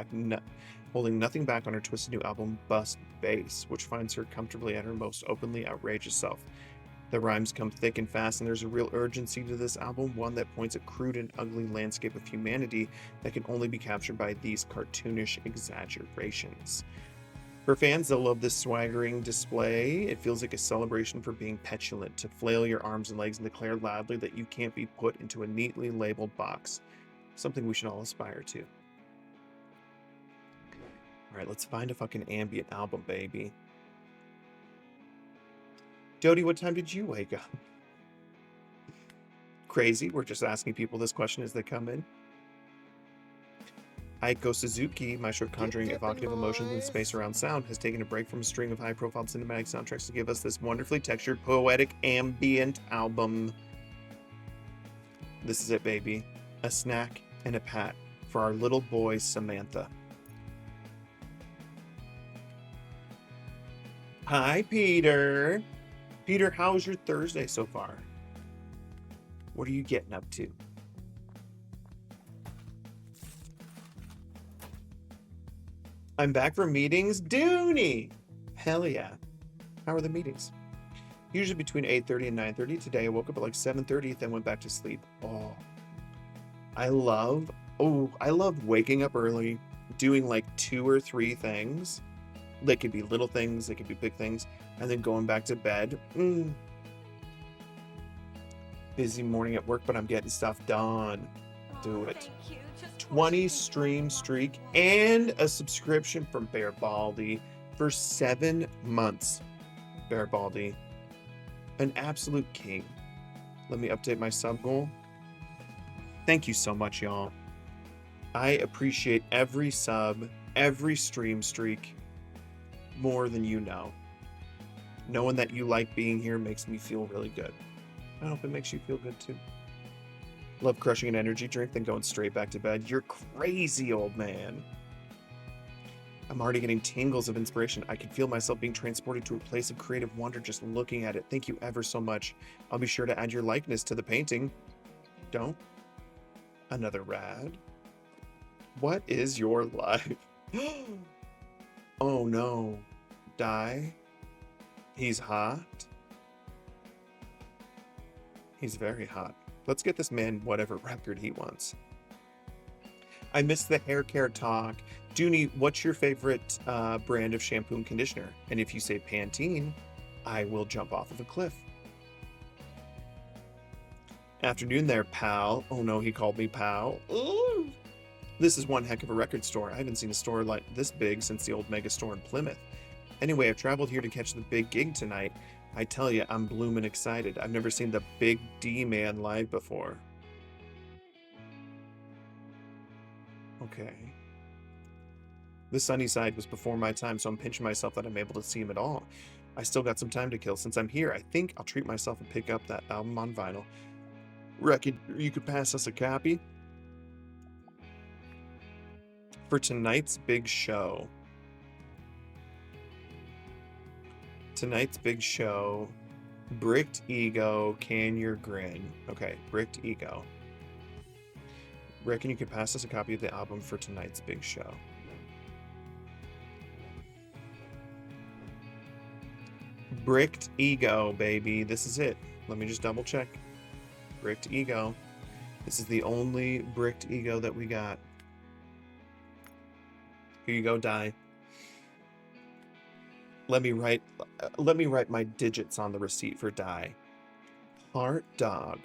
nothing back on her twisted new album, Bust Bass, which finds her comfortably at her most openly outrageous self. The rhymes come thick and fast, and there's a real urgency to this album, one that points a crude and ugly landscape of humanity that can only be captured by these cartoonish exaggerations. For fans, they'll love this swaggering display. It feels like a celebration for being petulant, to flail your arms and legs and declare loudly that you can't be put into a neatly labeled box. Something we should all aspire to. Alright, let's find a fucking ambient album, baby. Dodie, what time did you wake up? Crazy, we're just asking people this question as they come in. Aiko Suzuki, my short conjuring evocative emotions in space around sound, has taken a break from a string of high-profile cinematic soundtracks to give us this wonderfully textured, poetic, ambient album. This is it, baby. A snack and a pat for our little boy, Samantha. Hi, Peter. Peter, how's your Thursday so far? What are you getting up to? I'm back from meetings. Dooney! Hell yeah. How are the meetings? Usually between 8:30 and 9:30. Today I woke up at like 7:30, then went back to sleep. I love waking up early, doing like 2 or 3 things. They could be little things, they could be big things, and then going back to bed. Busy morning at work, but I'm getting stuff done. Do it. 20 stream streak and a subscription from Bear Baldy for 7 months. Bear Baldy, an absolute king. Let me update my sub goal. Thank you so much, y'all. I appreciate every sub, every stream streak more than you know. Knowing that you like being here makes me feel really good. I hope it makes you feel good too. Love crushing an energy drink, then going straight back to bed. You're crazy, old man. I'm already getting tingles of inspiration. I can feel myself being transported to a place of creative wonder just looking at it. Thank you ever so much. I'll be sure to add your likeness to the painting. Don't? Another rad? What is your life? Oh no. Die? He's hot? He's very hot. Let's get this man whatever record he wants. I missed the hair care talk. Dooney, what's your favorite brand of shampoo and conditioner? And if you say Pantene, I will jump off of a cliff. Afternoon there, pal. Oh no, he called me pal. Ooh. This is one heck of a record store. I haven't seen a store like this big since the old mega store in Plymouth. Anyway, I've traveled here to catch the big gig tonight. I tell you, I'm bloomin' excited. I've never seen the Big D Man live before. Okay. The sunny side was before my time, so I'm pinching myself that I'm able to see him at all. I still got some time to kill. Since I'm here, I think I'll treat myself and pick up that album on vinyl. Reckon you could pass us a copy? For tonight's big show. Tonight's big show, Bricked Ego, Can Your Grin. Okay, Bricked Ego. Reckon you could pass us a copy of the album for tonight's big show. Bricked Ego, baby. This is it. Let me just double check. Bricked Ego. This is the only Bricked Ego that we got. Here you go, Die. Let me write my digits on the receipt for Die. Heart dog,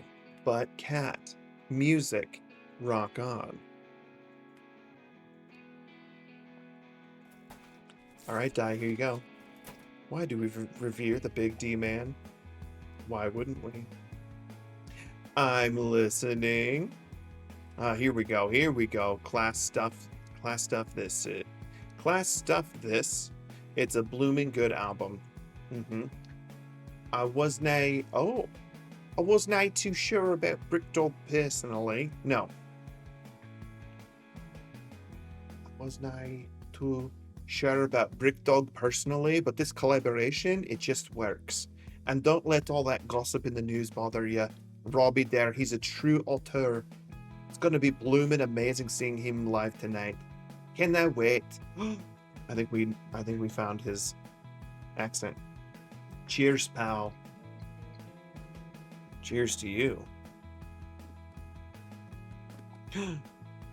butt cat, music, rock on. All right, Die, here you go. Why do we revere the big D man? Why wouldn't we? I'm listening. Here we go. Here we go. Class stuff. Class stuff this. Class stuff this. It's a blooming good album. Mm-hmm. I wasn't too sure about Brickdog personally. No. Wasn't I too sure about Brickdog personally, but this collaboration, it just works. And don't let all that gossip in the news bother you. Robbie there, he's a true auteur. It's going to be blooming amazing seeing him live tonight. Can I wait? I think we found his accent. Cheers, pal. Cheers to you.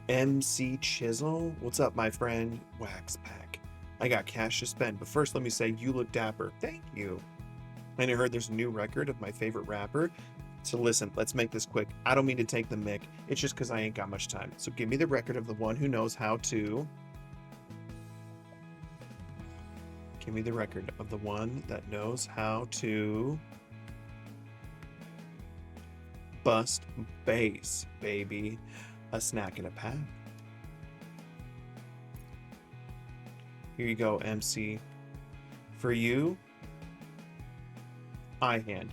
MC Chisel? What's up, my friend? Wax Pack. I got cash to spend, but first let me say you look dapper. Thank you. And I heard there's a new record of my favorite rapper. So listen, let's make this quick. I don't mean to take the mic. It's just because I ain't got much time. So give me the record of the one who knows how to... Give me the record of the one that knows how to... bust bass, baby. A snack and a pack. Here you go, MC. For you, eye hand,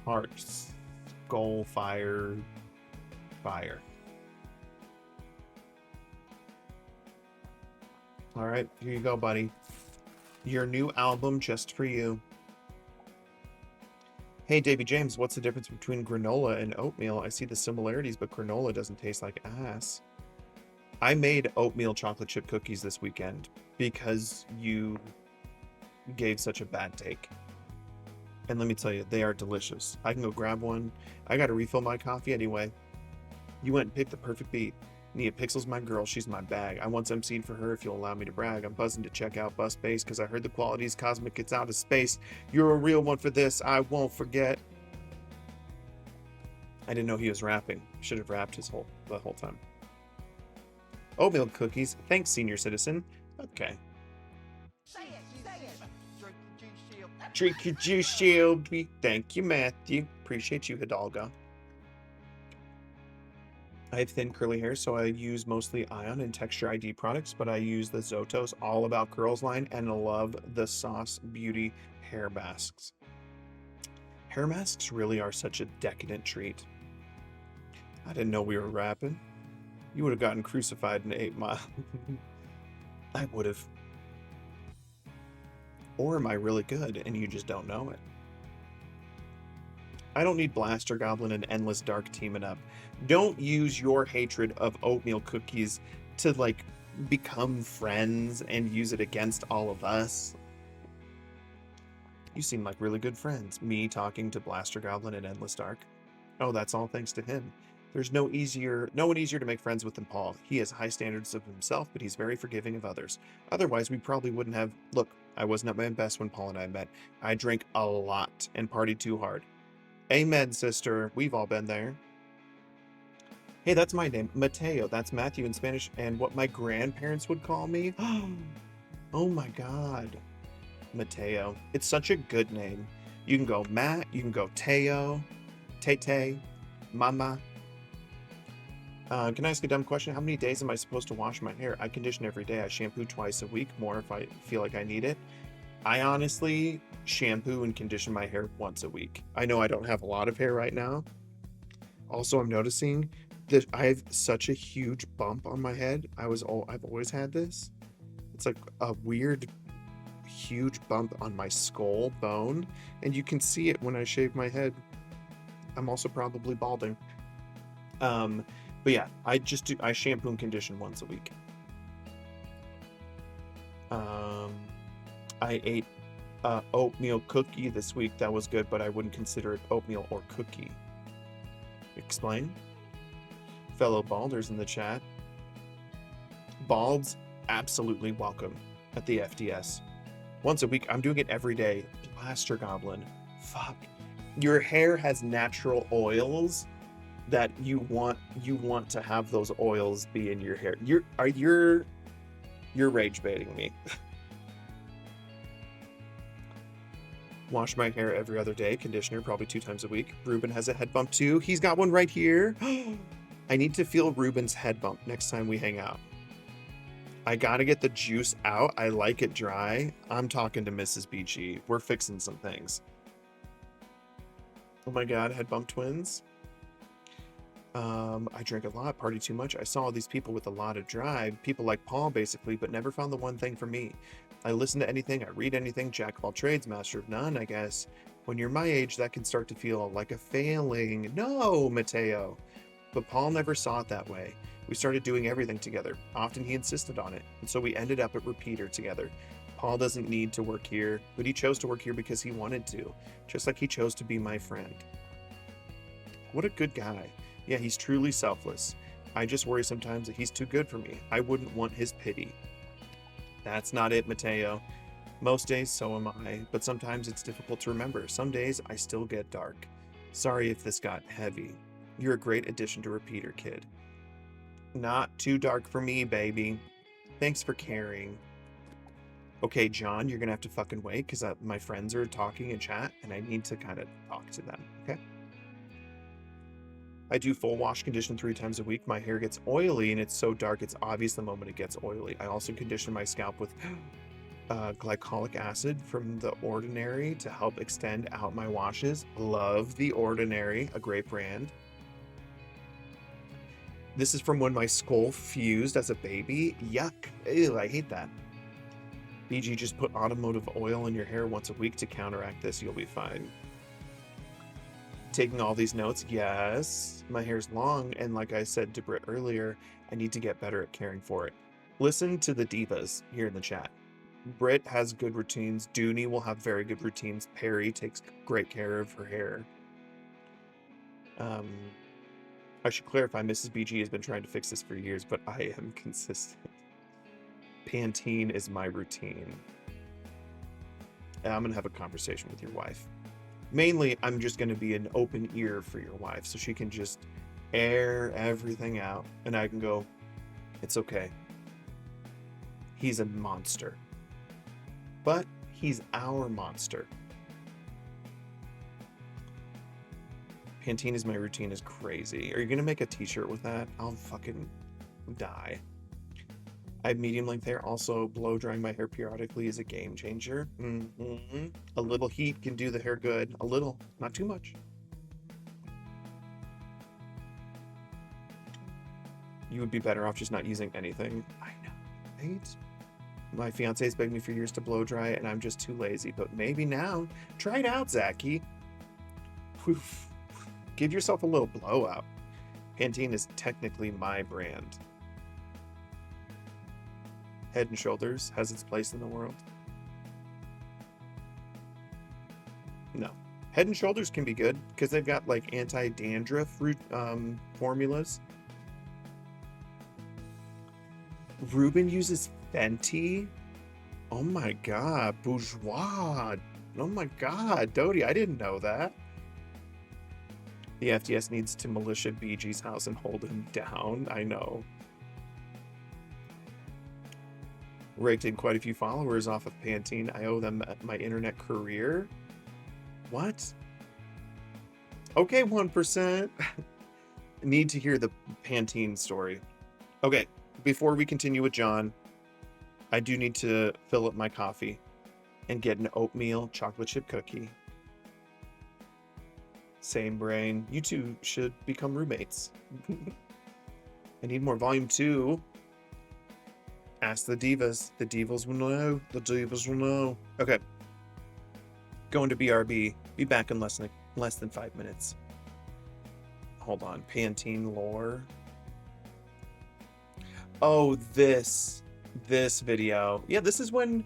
hearts, skull, fire. All right, here you go, buddy. Your new album just for you. Hey, Davy James, what's the difference between granola and oatmeal? I see the similarities, but granola doesn't taste like ass. I made oatmeal chocolate chip cookies this weekend because you gave such a bad take. And let me tell you, they are delicious. I can go grab one. I got to refill my coffee anyway. You went and picked the perfect beat. Nia Pixel's my girl. She's my bag. I once emceed for her if you'll allow me to brag. I'm buzzing to check out Bus Bass because I heard the quality's cosmic. It's out of space. You're a real one for this. I won't forget. I didn't know he was rapping. Should have rapped the whole time. Oatmeal cookies. Thanks, senior citizen. Okay. Say it. Drink your juice, Shelby. Thank you, Matthew. Appreciate you, Hidalgo. I have thin curly hair, so I use mostly Ion and Texture ID products, but I use the Zotos All About Curls line and love the Sauce Beauty hair masks. Hair masks really are such a decadent treat. I didn't know we were rapping. You would have gotten crucified in 8 Mile. I would have. Or am I really good and you just don't know it? I don't need Blaster Goblin and Endless Dark teaming up. Don't use your hatred of oatmeal cookies to, like, become friends and use it against all of us. You seem like really good friends. Me talking to Blaster Goblin and Endless Dark. Oh, that's all thanks to him. There's no one easier to make friends with than Paul. He has high standards of himself, but he's very forgiving of others. Otherwise, we probably wouldn't have... Look, I wasn't at my best when Paul and I met. I drank a lot and partied too hard. Amen, sister. We've all been there. Hey, that's my name. Mateo. That's Matthew in Spanish and what my grandparents would call me. Oh my God. Mateo. It's such a good name. You can go Matt. You can go Teo. Tete. Mama. Can I ask a dumb question? How many days am I supposed to wash my hair? I condition every day. I shampoo twice a week, more if I feel like I need it. I honestly shampoo and condition my hair once a week. I know I don't have a lot of hair right now. Also, I'm noticing that I have such a huge bump on my head. I've always had this. It's like a weird, huge bump on my skull bone, and you can see it when I shave my head. I'm also probably balding. But yeah, I shampoo and condition once a week. I ate oatmeal cookie this week. That was good, but I wouldn't consider it oatmeal or cookie. Explain? Fellow balders in the chat. Balds, absolutely welcome at the FDS. Once a week, I'm doing it every day. Blaster Goblin. Fuck. Your hair has natural oils that you want to have those oils be in your hair. You're rage baiting me. Wash my hair every other day. Conditioner probably 2 times a week. Ruben has a head bump too. He's got one right here. I need to feel Ruben's head bump next time we hang out. I gotta get the juice out. I like it dry. I'm talking to Mrs. BG. We're fixing some things. Oh my god, head bump twins. I drank a lot, party too much. I saw all these people with a lot of drive, people like Paul basically, but never found the one thing for me. I listen to anything, I read anything, jack of all trades, master of none, I guess. When you're my age, that can start to feel like a failing. No, Mateo. But Paul never saw it that way. We started doing everything together. Often he insisted on it, and so we ended up at Repeater together. Paul doesn't need to work here, but he chose to work here because he wanted to, just like he chose to be my friend. What a good guy. Yeah, he's truly selfless. I just worry sometimes that he's too good for me. I wouldn't want his pity. That's not it, Mateo. Most days, so am I, but sometimes it's difficult to remember. Some days, I still get dark. Sorry if this got heavy. You're a great addition to Repeater, kid. Not too dark for me, baby. Thanks for caring. Okay, John, you're gonna have to fucking wait, because my friends are talking in chat, and I need to kind of talk to them, okay? I do full wash condition 3 times a week. My hair gets oily, and it's so dark, it's obvious the moment it gets oily. I also condition my scalp with glycolic acid from The Ordinary to help extend out my washes. Love The Ordinary, a great brand. This is from when my skull fused as a baby. Yuck. Ew, I hate that. BG, just put automotive oil in your hair once a week to counteract this. You'll be fine. Taking all these notes, yes. My hair's long, and like I said to Britt earlier, I need to get better at caring for it. Listen to the divas here in the chat. Britt has good routines. Dooney will have very good routines. Perry takes great care of her hair. I should clarify, Mrs. BG has been trying to fix this for years, but I am consistent. Pantene is my routine. And I'm going to have a conversation with your wife. Mainly, I'm just going to be an open ear for your wife, so she can just air everything out, and I can go, it's okay. He's a monster. But he's our monster. Pantene is my routine is crazy. Are you going to make a t-shirt with that? I'll fucking die. I have medium length hair. Also, blow drying my hair periodically is a game changer. A little heat can do the hair good. A little, not too much. You would be better off just not using anything. I know, right? My fiance's begged me for years to blow dry, and I'm just too lazy. But maybe now. Try it out, Zachy. Give yourself a little blowout. Pantene is technically my brand. Head and Shoulders has its place in the world. No. Head and Shoulders can be good because they've got like anti-dandruff formulas. Ruben uses Fenty. Oh my god, bourgeois. Oh my god, Dodie, I didn't know that. The FDS needs to militia BG's house and hold him down. I know. Raked in quite a few followers off of Pantene. I owe them my internet career. What? Okay, 1%. Need to hear the Pantene story. Okay, before we continue with John, I do need to fill up my coffee and get an oatmeal chocolate chip cookie. Same brain. You two should become roommates. I need more. Volume 2. Ask the divas. The divas will know. The divas will know. Okay. Going to BRB. Be back in less than 5 minutes. Hold on. Pantene lore. Oh, this video. Yeah, this is when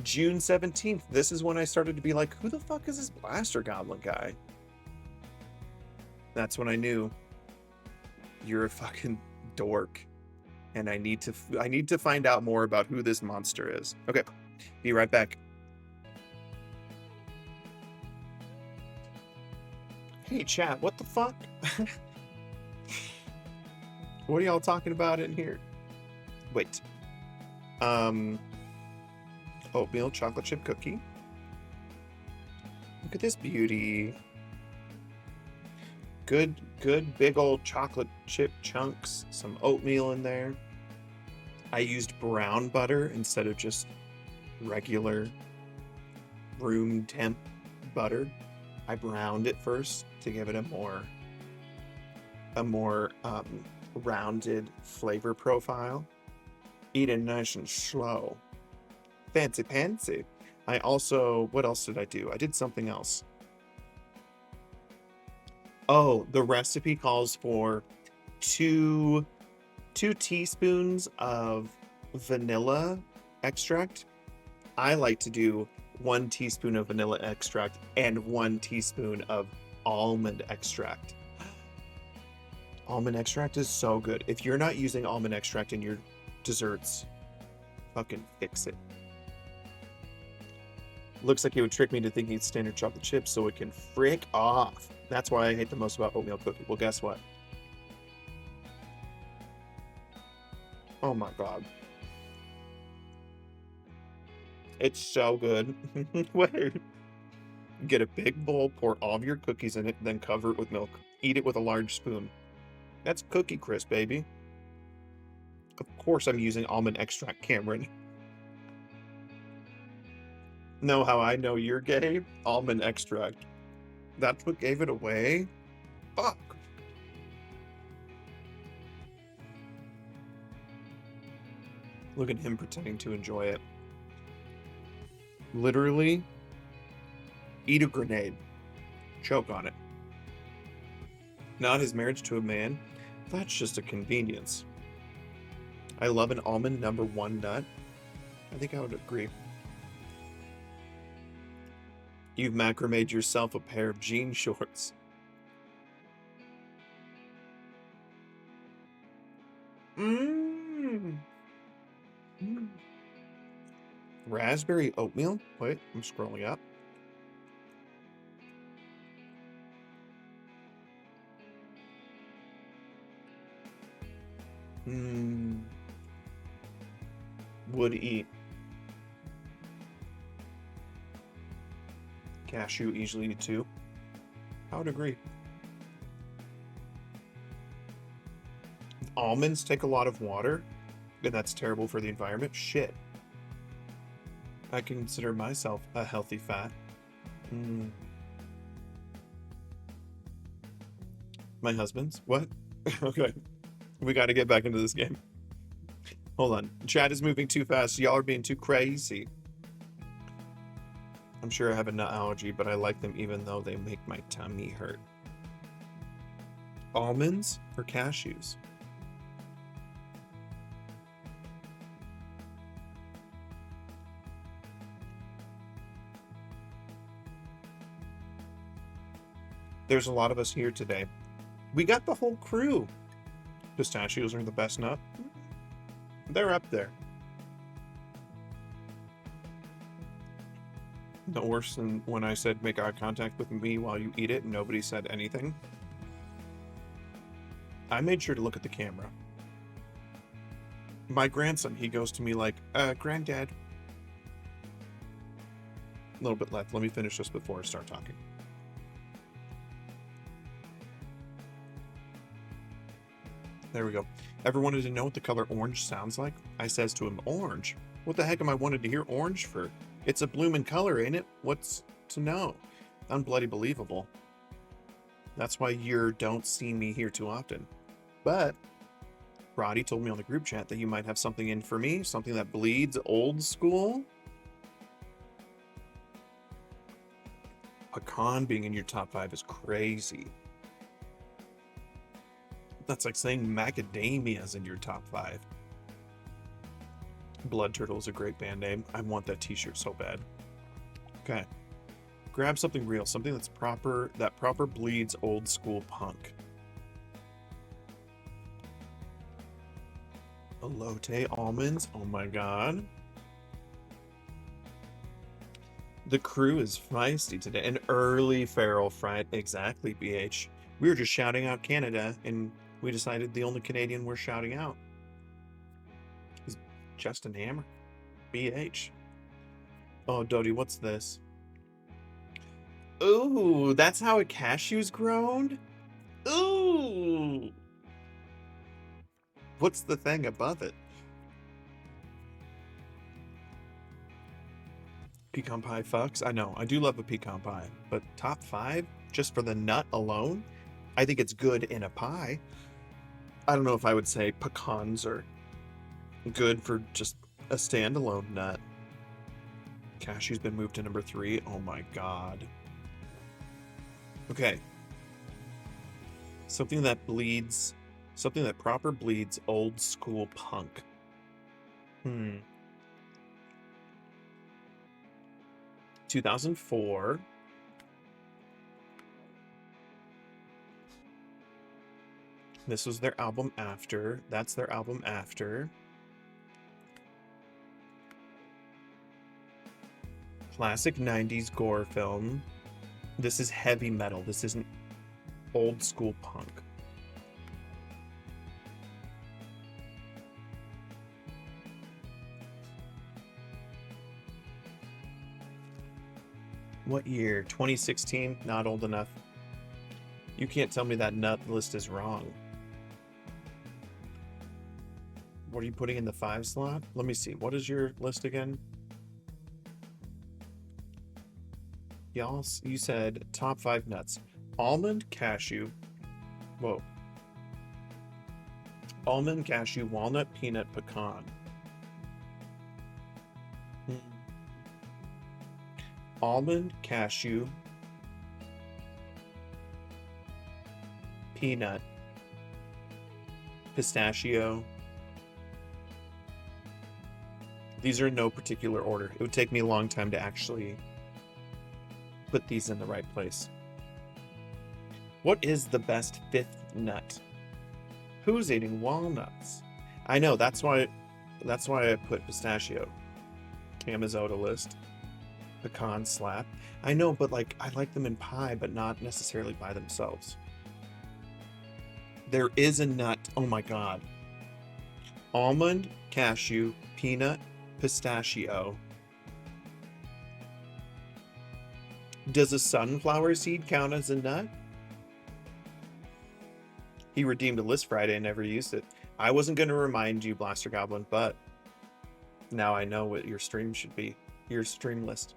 June 17th. This is when I started to be like, who the fuck is this Blaster Goblin guy? That's when I knew you're a fucking dork. And I need to find out more about who this monster is. Okay, be right back. Hey chat, what the fuck? What are y'all talking about in here? Wait. Oatmeal chocolate chip cookie. Look at this beauty. Good good big old chocolate chip chunks, some oatmeal in there. I used brown butter instead of just regular room temp butter. I browned it first to give it a more rounded flavor profile. Eat it nice and slow. Fancy pantsy. I also, what else did I do? I did something else. Oh, the recipe calls for two teaspoons of vanilla extract. I like to do 1 teaspoon of vanilla extract and 1 teaspoon of almond extract. Almond extract is so good. If you're not using almond extract in your desserts, fucking fix it. Looks like it would trick me to thinking it's standard chocolate chips so it can frick off. That's why I hate the most about oatmeal cookie. Well, guess what? Oh my god. It's so good. Wait. Get a big bowl, pour all of your cookies in it, then cover it with milk. Eat it with a large spoon. That's Cookie Crisp, baby. Of course I'm using almond extract, Cameron. Know how I know you're gay? Almond extract. That's what gave it away? Fuck. Look at him pretending to enjoy it. Literally, eat a grenade. Choke on it. Not his marriage to a man. That's just a convenience. I love an almond #1 nut. I think I would agree. You've macrameed yourself a pair of jean shorts. Mmm. Mm. Raspberry oatmeal? Wait, I'm scrolling up. Would eat. Cashew easily eat too. I would agree. Almonds take a lot of water, and that's terrible for the environment. Shit. I consider myself a healthy fat. My husband's? What? Okay. We got to get back into this game. Hold on. Chat is moving too fast. Y'all are being too crazy. I'm sure I have a nut allergy, but I like them even though they make my tummy hurt. Almonds or cashews? There's a lot of us here today. We got the whole crew. Pistachios are the best nut. They're up there. No worse than when I said make eye contact with me while you eat it and nobody said anything. I made sure to look at the camera. My grandson, he goes to me like, Granddad. A little bit left. Let me finish this before I start talking. There we go. Ever wanted to know what the color orange sounds like? I says to him, orange? What the heck am I wanted to hear orange for? It's a bloomin' color, ain't it? What's to know? Unbloody believable. That's why you don't see me here too often. But Roddy told me on the group chat that you might have something in for me, something that bleeds old school. Pecan being in your top 5 is crazy. That's like saying macadamia's in your top 5. Blood Turtle is a great band name. I want that t-shirt so bad. Okay. Grab something real, something that's proper, that proper bleeds old school punk. Elote almonds. Oh my god. The crew is feisty today. An early feral fright. Exactly, BH. We were just shouting out Canada, and we decided the only Canadian we're shouting out is Justin Hammer. BH. Oh, Dodie, what's this? Ooh, that's how a cashew's grown? Ooh! What's the thing above it? Pecan pie fucks? I know, I do love a pecan pie, but top 5 just for the nut alone? I think it's good in a pie. I don't know if I would say pecans are good for just a standalone nut. Cashew's been moved to number 3. Oh my god. Okay. Something that bleeds, something that proper bleeds old school punk. 2004. This was their album after. That's their album after. Classic 90s gore film. This is heavy metal. This isn't old school punk. What year? 2016? Not old enough. You can't tell me that nut list is wrong. What are you putting in the 5 slot? Let me see. What is your list again? Y'all, you said top 5 nuts. Almond, cashew. Whoa. Almond, cashew, walnut, peanut, pecan. Almond, cashew, peanut, pistachio. These are in no particular order. It would take me a long time to actually put these in the right place. What is the best 5th nut? Who's eating walnuts? I know, that's why I put pistachio. Tamagotchi list. Pecan slap. I know, but like I like them in pie, but not necessarily by themselves. There is a nut. Oh my god. Almond, cashew, peanut, pistachio. Does a sunflower seed count as a nut? He redeemed a list Friday and never used it. I wasn't going to remind you, Blaster Goblin, but now I know what your stream should be. Your stream list.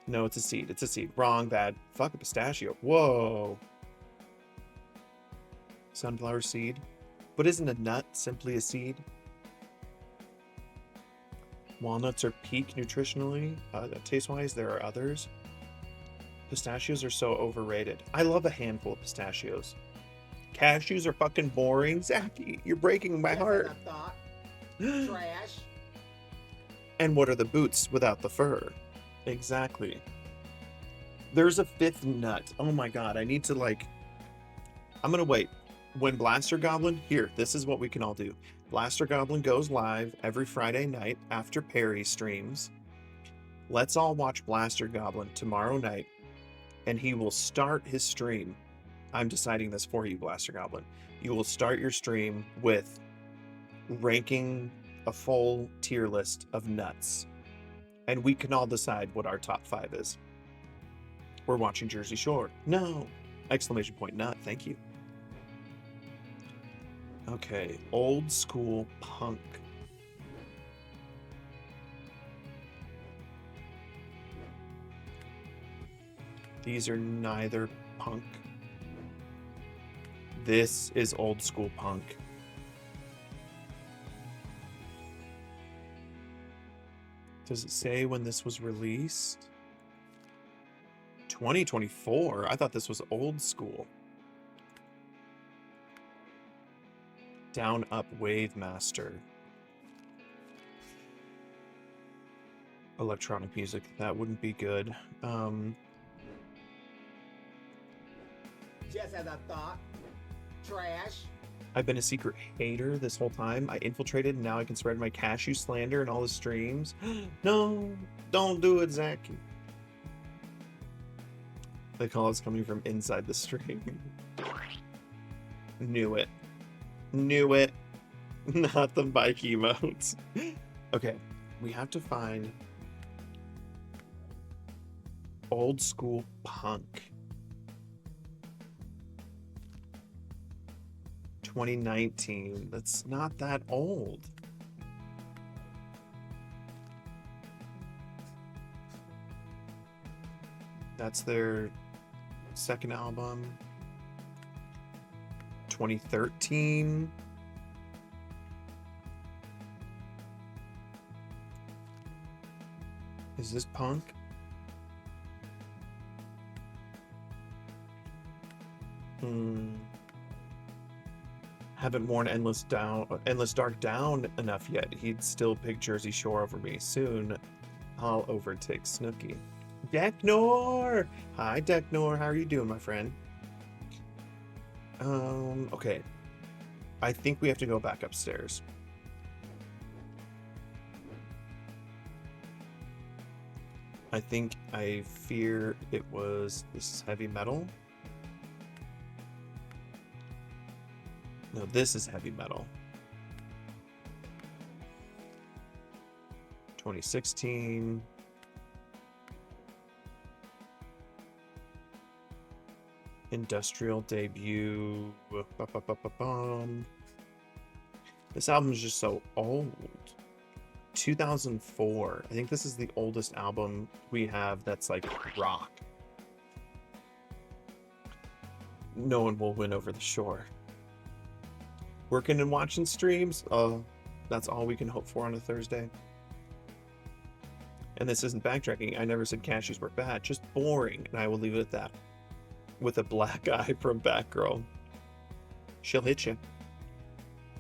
No, it's a seed. It's a seed. Wrong, bad. Fuck a pistachio. Whoa. Sunflower seed. But isn't a nut simply a seed? Walnuts are peak nutritionally. Taste-wise, there are others. Pistachios are so overrated. I love a handful of pistachios. Cashews are fucking boring. Zachy, you're breaking my heart. Trash. And what are the boots without the fur? Exactly. There's a 5th nut. Oh my god, I need to like... I'm gonna wait. When Blaster Goblin... Here, this is what we can all do. Blaster Goblin goes live every Friday night after Perry streams. Let's all watch Blaster Goblin tomorrow night, and he will start his stream. I'm deciding this for you, Blaster Goblin. You will start your stream with ranking a full tier list of nuts, and we can all decide what our top 5 is. We're watching Jersey Shore. No! Exclamation point nut, thank you. Okay, old school punk. These are neither punk. This is old school punk. Does it say when this was released? 2024? I thought this was old school. Down Up Wave Master. Electronic music, that wouldn't be good. Just as I thought. Trash. I've been a secret hater this whole time. I infiltrated and now I can spread my cashew slander in all the streams. No, don't do it, Zachy. The call is coming from inside the stream. Knew it. Knew it. Not the bike emotes. Okay, we have to find old school punk. 2019. That's not that old. That's their second album. 2013. Is this punk? Haven't worn Endless Dark Down enough yet. He'd still pick Jersey Shore over me. Soon, I'll overtake Snooki. Decknor! Hi, Decknor. How are you doing, my friend? Okay. I think we have to go back upstairs. I fear it was... This is heavy metal? No, this is heavy metal. 2016. Industrial debut. This album is just so old. 2004. I think this is the oldest album we have that's like rock. No one will win over the shore. Working and watching streams, that's all we can hope for on a Thursday. And this isn't backtracking. I never said cashews were bad, just boring, and I will leave it at that. With a black eye from Batgirl. She'll hit you.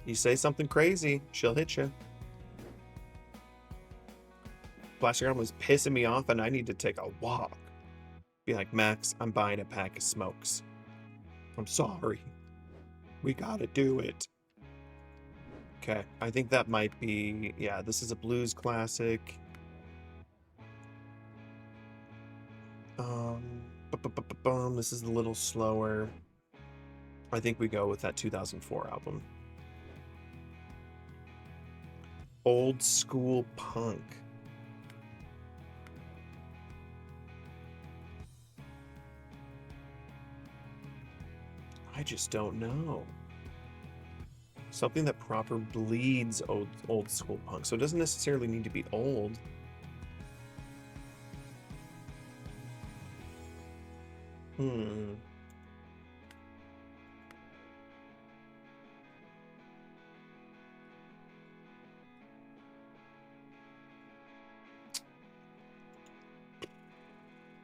You say something crazy, she'll hit you. Plastic Arm was pissing me off and I need to take a walk. Be like, Max, I'm buying a pack of smokes. I'm sorry. We gotta do it. Okay, I think that might be... Yeah, this is a blues classic. This is a little slower. I think we go with that 2004 album. Old school punk. I just don't know. Something that proper bleeds old school punk. So it doesn't necessarily need to be old.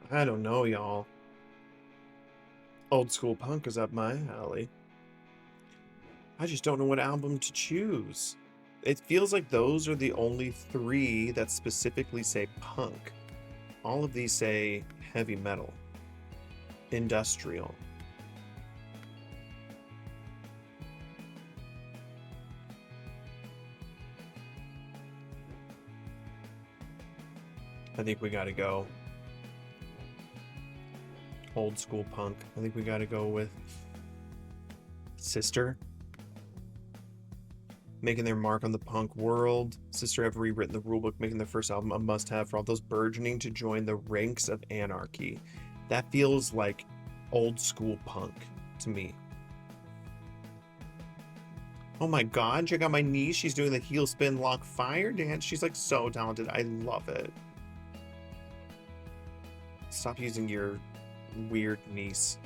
I don't know, y'all. Old school punk is up my alley. I just don't know what album to choose. It feels like those are the only three that specifically say punk. All of these say heavy metal. Industrial. I think we gotta go old school punk. I think we gotta go with Sister. Making their mark on the punk world. Sister have rewritten the rulebook, making their first album a must-have for all those burgeoning to join the ranks of anarchy. That feels like old school punk to me. Oh my god, check out my niece. She's doing the heel spin lock fire dance. She's like so talented. I love it. Stop using your weird niece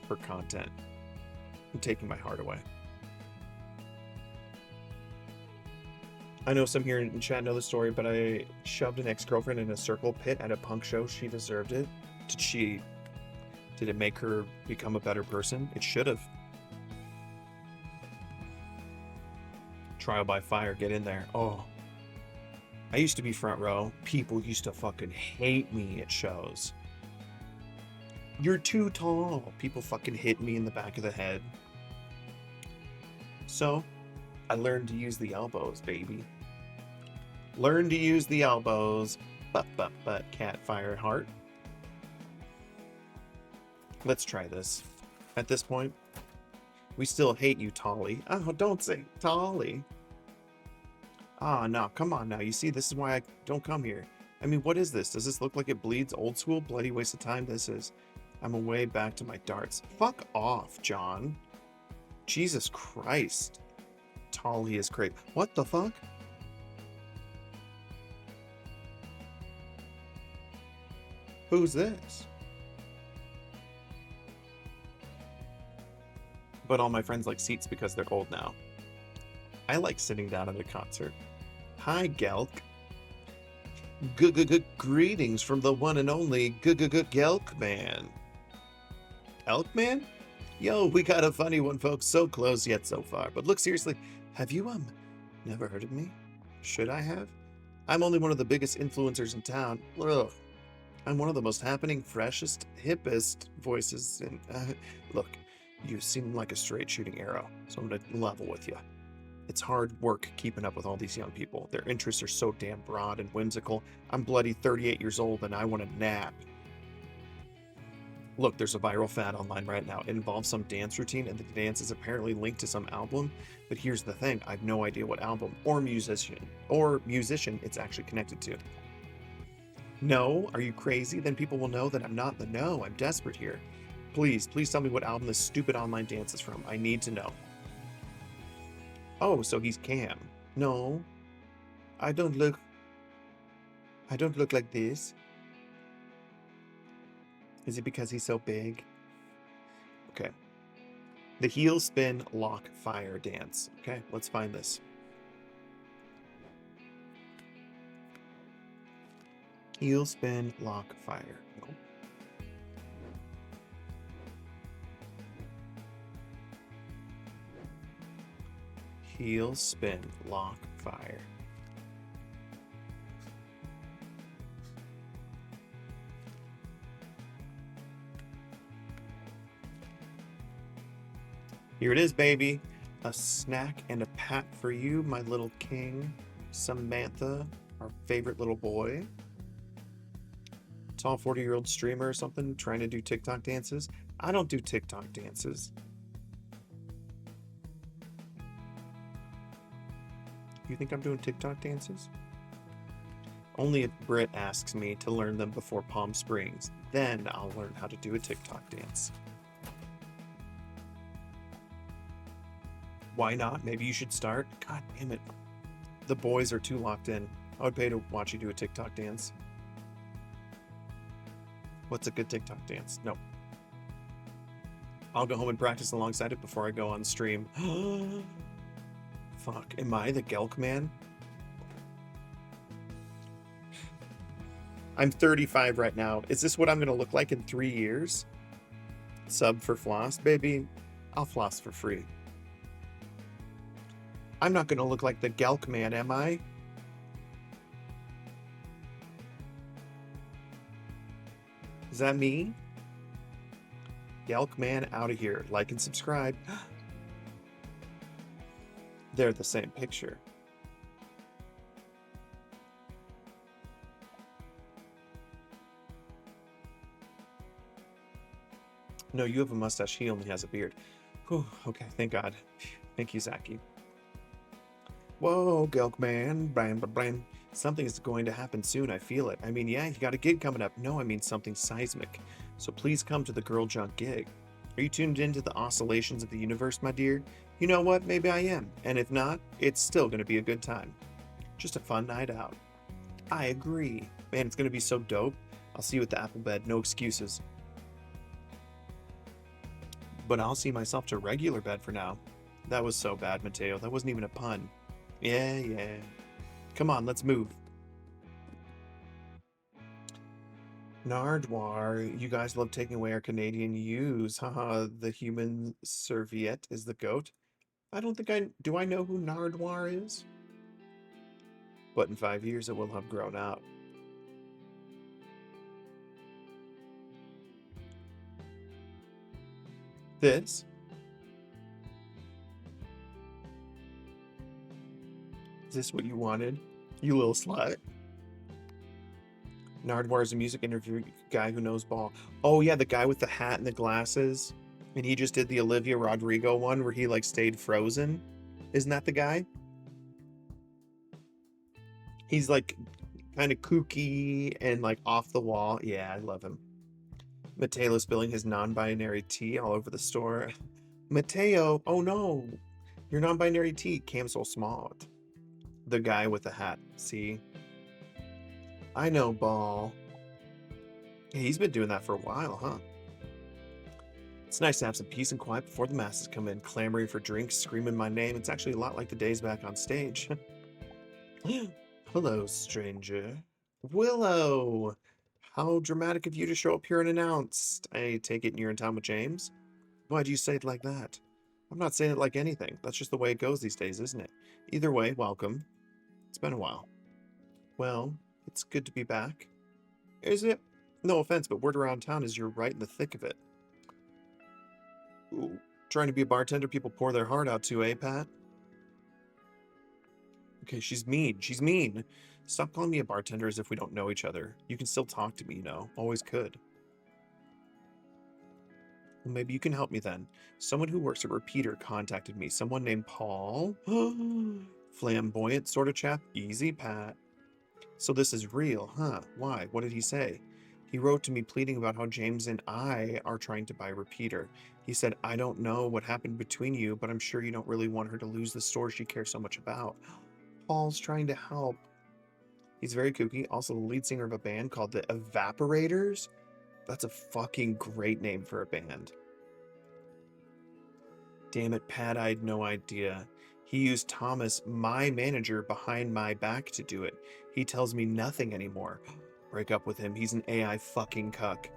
for content. I'm taking my heart away. I know some here in chat know the story, but I shoved an ex-girlfriend in a circle pit at a punk show. She deserved it. Did it make her become a better person? It should have. Trial by fire, get in there. Oh. I used to be front row. People used to fucking hate me at shows. You're too tall. People fucking hit me in the back of the head. So, I learned to use the elbows, baby. Learn to use the elbows. But, cat, fire, heart. Let's try this. At this point, we still hate you, Tolly. Oh, don't say Tolly. Ah, no, come on now. You see, this is why I don't come here. I mean, what is this? Does this look like it bleeds old school? Bloody waste of time this is. I'm away back to my darts. Fuck off, John. Jesus Christ. Tall he is great. What the fuck? Who's this? But all my friends like seats because they're old now. I like sitting down at a concert. Hi, Gelk. Greetings from the one and only Gelk Man. Elk Man? Yo, we got a funny one, folks. So close yet so far. But look, seriously, have you, never heard of me? Should I have? I'm only one of the biggest influencers in town. Ugh. I'm one of the most happening, freshest, hippest voices in... look, you seem like a straight shooting arrow, so I'm gonna level with you. It's hard work keeping up with all these young people. Their interests are so damn broad and whimsical. I'm bloody 38 years old and I want a nap. Look, there's a viral fad online right now. It involves some dance routine, and the dance is apparently linked to some album. But here's the thing, I have no idea what album or musician it's actually connected to. No? Are you crazy? Then people will know that I'm not in the know. I'm desperate here. Please tell me what album this stupid online dance is from. I need to know. Oh, so he's Cam. No. I don't look like this. Is it because he's so big? Okay. The heel spin lock fire dance. Okay, let's find this. Heel spin lock fire. Nope. Heel spin lock fire. Here it is, baby. A snack and a pat for you, my little king. Samantha, our favorite little boy. Tall 40-year-old streamer or something trying to do TikTok dances. I don't do TikTok dances. You think I'm doing TikTok dances? Only if Britt asks me to learn them before Palm Springs. Then I'll learn how to do a TikTok dance. Why not? Maybe you should start. God damn it. The boys are too locked in. I would pay to watch you do a TikTok dance. What's a good TikTok dance? No. I'll go home and practice alongside it before I go on stream. Fuck. Am I the Gelk Man? I'm 35 right now. Is this what I'm going to look like in 3 years? Sub for floss, baby. I'll floss for free. I'm not going to look like the Gelk Man, am I? Is that me? Gelk Man out of here. Like and subscribe. They're the same picture. No, you have a mustache. He only has a beard. Whew, okay, thank God. Thank you, Zaki. Whoa, Gelk Man. Bam, bam, bam. Something is going to happen soon. I feel it. I mean, yeah, you got a gig coming up. No, I mean something seismic. So please come to the Girl Junk gig. Are you tuned into the oscillations of the universe, my dear? You know what? Maybe I am. And if not, it's still going to be a good time. Just a fun night out. I agree. Man, it's going to be so dope. I'll see you at the Apple Bed. No excuses. But I'll see myself to regular bed for now. That was so bad, Mateo. That wasn't even a pun. Yeah. Come on, let's move. Nardwar, you guys love taking away our Canadian use. Haha, the human serviette is the goat. I don't think do I know who Nardwar is? But in 5 years it will have grown out. This? Is this what you wanted? You little slut. Nardwar is a music interview guy who knows ball. Oh yeah, the guy with the hat and the glasses. And he just did the Olivia Rodrigo one where he like stayed frozen. Isn't that the guy? He's like kind of kooky and like off the wall. Yeah, I love him. Mateo spilling his non-binary tea all over the store. Mateo, oh no. You're non-binary T, Cam so smart. The guy with the hat, see? I know, Ball. Hey, he's been doing that for a while, huh? It's nice to have some peace and quiet before the masses come in, clamoring for drinks, screaming my name. It's actually a lot like the days back on stage. Hello, stranger. Willow! How dramatic of you to show up here unannounced. I take it you're in town with James? Why do you say it like that? I'm not saying it like anything. That's just the way it goes these days, isn't it? Either way, welcome. It's been a while. Well, it's good to be back. Is it? No offense, but word around town is you're right in the thick of it. Ooh, trying to be a bartender people pour their heart out to, eh, Pat? Okay, she's mean. She's mean. Stop calling me a bartender as if we don't know each other. You can still talk to me, you know. Always could. Well, maybe you can help me then. Someone who works at Repeater contacted me. Someone named Paul. Flamboyant sort of chap. Easy, Pat. So this is real, huh? Why? What did he say? He wrote to me pleading about how James and I are trying to buy Repeater. He said, I don't know what happened between you, but I'm sure you don't really want her to lose the store she cares so much about. Paul's trying to help. He's very kooky. Also the lead singer of a band called the Evaporators. That's a fucking great name for a band. Damn it, Pat, I had no idea. He used Thomas, my manager, behind my back to do it. He tells me nothing anymore. Break up with him. He's an AI fucking cuck.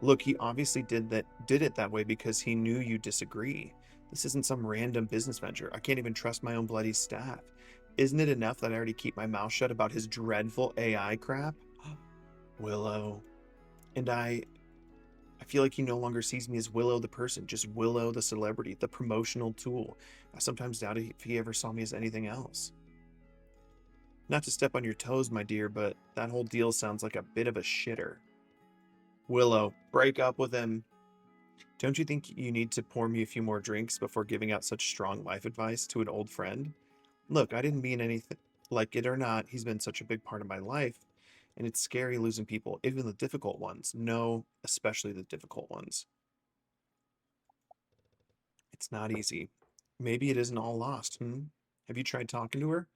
Look, he obviously did it that way because he knew you disagree. This isn't some random business venture. I can't even trust my own bloody staff. Isn't it enough that I already keep my mouth shut about his dreadful AI crap? Willow. And I feel like he no longer sees me as Willow the person, just Willow the celebrity, the promotional tool. I sometimes doubt if he ever saw me as anything else. Not to step on your toes, my dear, but that whole deal sounds like a bit of a shitter. Willow, break up with him. Don't you think you need to pour me a few more drinks before giving out such strong life advice to an old friend? Look, I didn't mean anything. Like it or not, he's been such a big part of my life, and it's scary losing people, even the difficult ones. No, especially the difficult ones. It's not easy. Maybe it isn't all lost, Have you tried talking to her?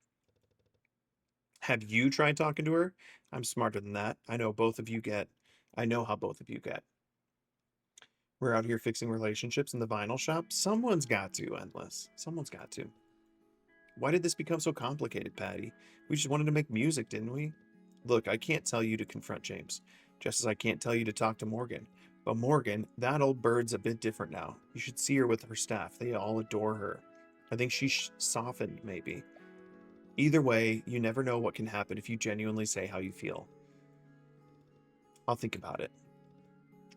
Have you tried talking to her? I'm smarter than that. I know how both of you get. We're out here fixing relationships in the vinyl shop. Someone's got to, Endless. Someone's got to. Why did this become so complicated, Patty? We just wanted to make music, didn't we? Look, I can't tell you to confront James, just as I can't tell you to talk to Morgan. But Morgan, that old bird's a bit different now. You should see her with her staff. They all adore her. I think she's softened, maybe. Either way, you never know what can happen if you genuinely say how you feel. I'll think about it.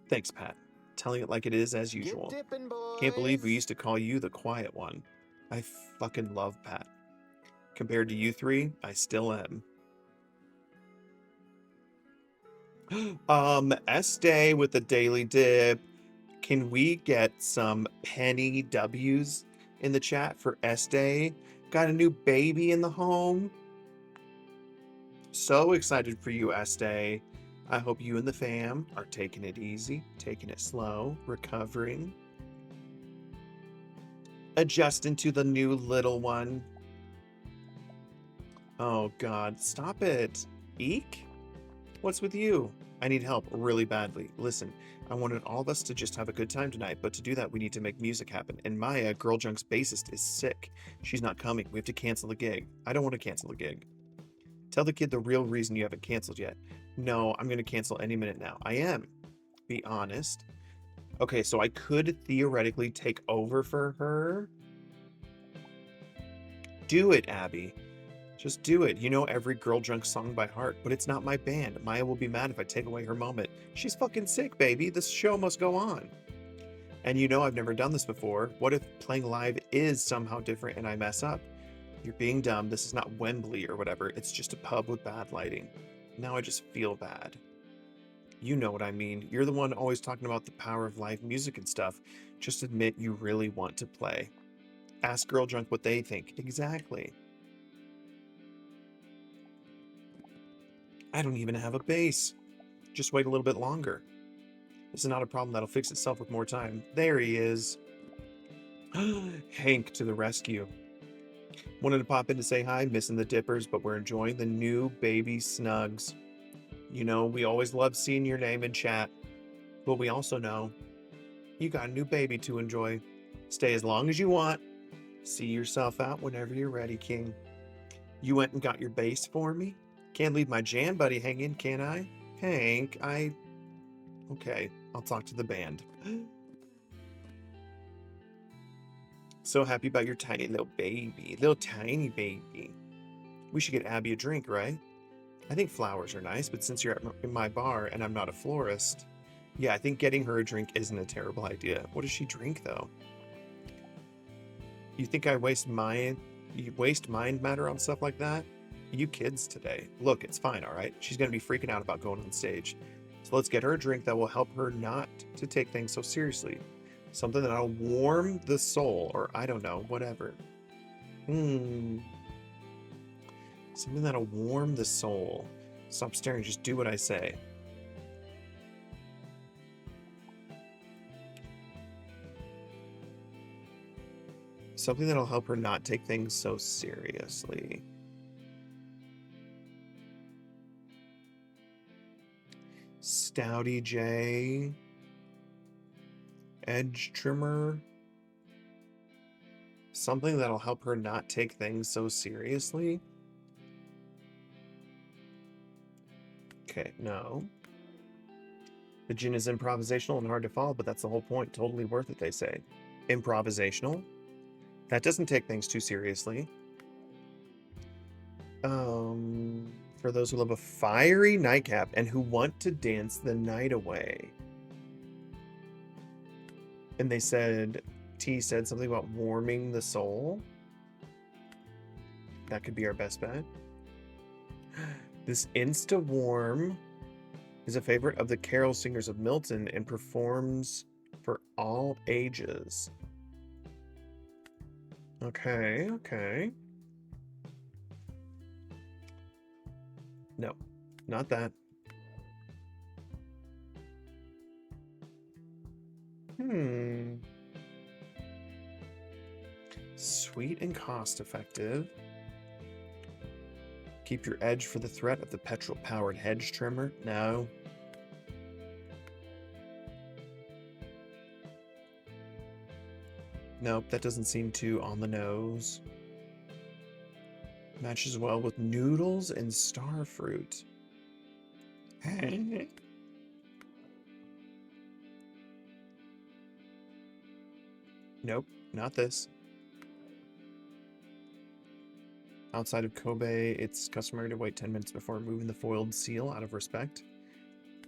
Thanks, Pat. Telling it like it is as usual. Get dipping, boys. Can't believe we used to call you the quiet one. I fucking love Pat. Compared to you three, I still am. S-Day with the Daily Dip. Can we get some penny W's in the chat for S-Day? Got a new baby in the home. So excited for you, S-Day. I hope you and the fam are taking it easy, taking it slow, recovering. Adjusting to the new little one. Oh God, stop it. Eek? What's with you? I need help really badly. Listen, I wanted all of us to just have a good time tonight, but to do that we need to make music happen. And Maya, Girl Junk's bassist, is sick. She's not coming. We have to cancel the gig. I don't want to cancel the gig. Tell the kid the real reason you haven't canceled yet. No, I'm going to cancel any minute now. I am. Be honest. Okay, so I could theoretically take over for her. Do it, Abby. Just do it. You know every Girl Drunk song by heart, but it's not my band. Maya will be mad if I take away her moment. She's fucking sick, baby. This show must go on. And you know I've never done this before. What if playing live is somehow different and I mess up? You're being dumb. This is not Wembley or whatever. It's just a pub with bad lighting. Now I just feel bad. You know what I mean. You're the one always talking about the power of live music and stuff. Just admit you really want to play. Ask Girl Drunk what they think. Exactly. I don't even have a bass. Just wait a little bit longer. This is not a problem that'll fix itself with more time. There he is. Hank to the rescue. Wanted to pop in to say hi, missing the dippers, but we're enjoying the new baby snugs. You know, we always love seeing your name in chat, but we also know you got a new baby to enjoy. Stay as long as you want. See yourself out whenever you're ready, King. You went and got your bass for me? Can't leave my jam buddy hanging, can I? Hank, Okay, I'll talk to the band. So happy about your tiny little baby. Little tiny baby. We should get Abby a drink, right? I think flowers are nice, but since you're in my bar and I'm not a florist, yeah, I think getting her a drink isn't a terrible idea. What does she drink, though? You think I waste mind matter on stuff like that? You kids today. Look, it's fine, all right? She's going to be freaking out about going on stage. So let's get her a drink that will help her not to take things so seriously. Something that'll warm the soul, or I don't know, whatever. Something that'll warm the soul. Stop staring, just do what I say. Something that'll help her not take things so seriously. Stouty J. Edge trimmer. Something that'll help her not take things so seriously. Okay, no. The gin is improvisational and hard to follow, but that's the whole point. Totally worth it, they say. Improvisational? That doesn't take things too seriously. For those who love a fiery nightcap and who want to dance the night away. And they said, T said something about warming the soul. That could be our best bet. This Insta-Warm is a favorite of the carol singers of Milton and performs for all ages. Okay, okay. No, not that. Sweet and cost-effective. Keep your edge for the threat of the petrol-powered hedge trimmer. No. Nope, that doesn't seem too on the nose. Matches well with noodles and starfruit. Nope, not this. Outside of Kobe, it's customary to wait 10 minutes before removing the foiled seal out of respect.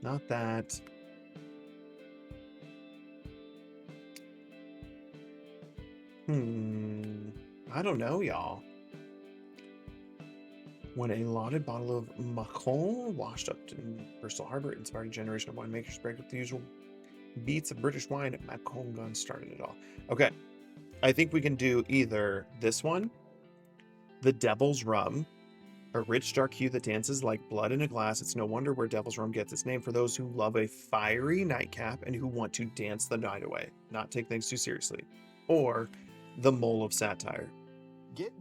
Not that. I don't know, y'all. When a lauded bottle of Macon washed up in Bristol Harbor inspired a generation of winemakers break up the usual beats of British wine, Macon gun started it all. Okay, I think we can do either this one, the Devil's Rum, a rich dark hue that dances like blood in a glass. It's no wonder where Devil's Rum gets its name, for those who love a fiery nightcap and who want to dance the night away, not take things too seriously. Or the Mole of Satire,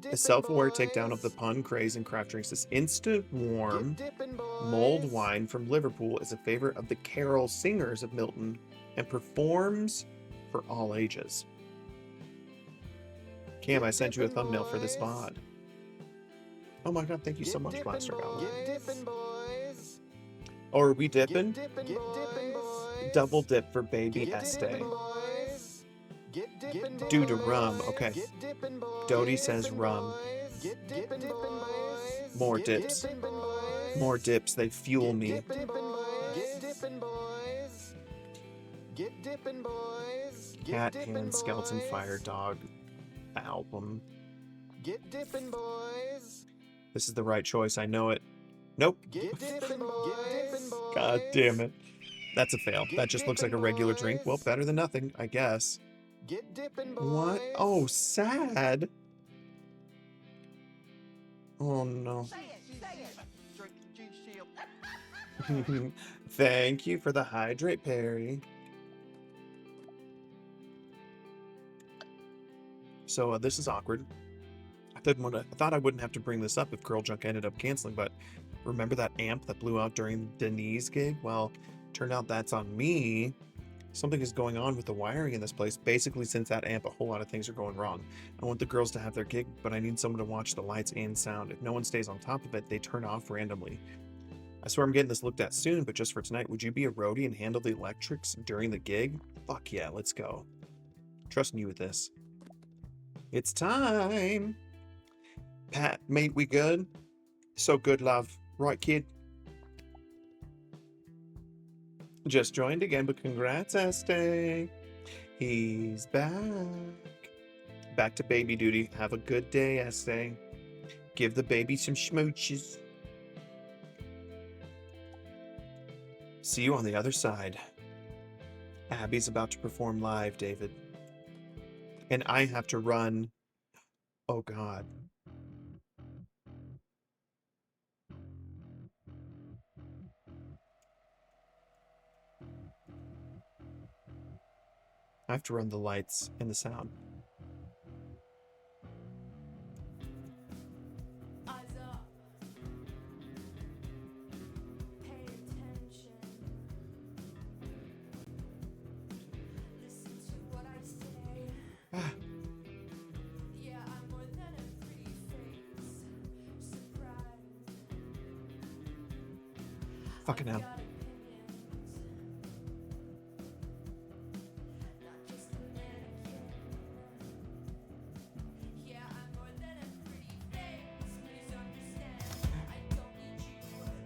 a self-aware takedown of the pun craze and craft drinks. This Insta-Warm mulled wine from Liverpool is a favorite of the carol singers of Milton and performs for all ages. Cam, I sent you a thumbnail for this VOD. Oh my god, thank you so much, Blaster God. Oh, are we dipping? Double dip for baby Este. Due to rum, okay. Dodie says rum. More dips. More dips, they fuel me. Cat Hand Skeleton Fire Dog album. This is the right choice, I know it. Nope. God damn it. That's a fail. That just looks like a regular drink. Well, better than nothing, I guess. What? Oh, sad. Oh no. Thank you for the hydrate, Perry. So this is awkward. I thought I wouldn't have to bring this up if Girl Junk ended up canceling, but remember that amp that blew out during Denise' gig? Well, turned out that's on me. Something is going on with the wiring in this place. Basically, since that amp, a whole lot of things are going wrong. I want the girls to have their gig, but I need someone to watch the lights and sound. If no one stays on top of it, they turn off randomly. I swear I'm getting this looked at soon, but just for tonight, would you be a roadie and handle the electrics during the gig? Fuck yeah, let's go. Trusting you with this. It's time! Pat, mate, we good? So good, love. Right, kid? Just joined again, but congrats, Este. He's back. Back to baby duty. Have a good day, Este. Give the baby some schmooches. See you on the other side. Abby's about to perform live, David. And I have to run. Oh, God. I have to run the lights and the sound. Eyes up. Pay attention. Listen to what I say. Yeah, I'm more than a pretty face. Surprise. Fucking hell. Got opinions. Not just a mannequin. Yeah, I'm more than a pretty face. Please understand. I don't need you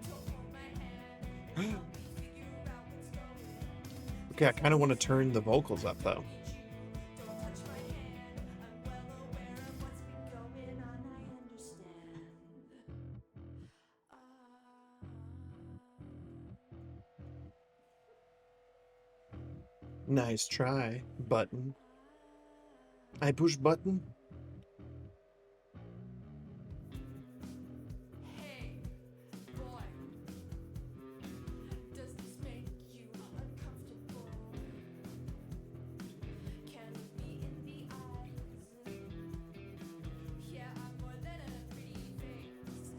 to hold my hand and help me figure out what's going on. Okay, I kind of want to turn the vocals up, though. Don't touch my hand. I'm well aware of what's been going on. I understand. Nice try, button. I push button. Hey, boy. Does this make you uncomfortable? Can it be in the eyes? Yeah, I'm more than a pretty face.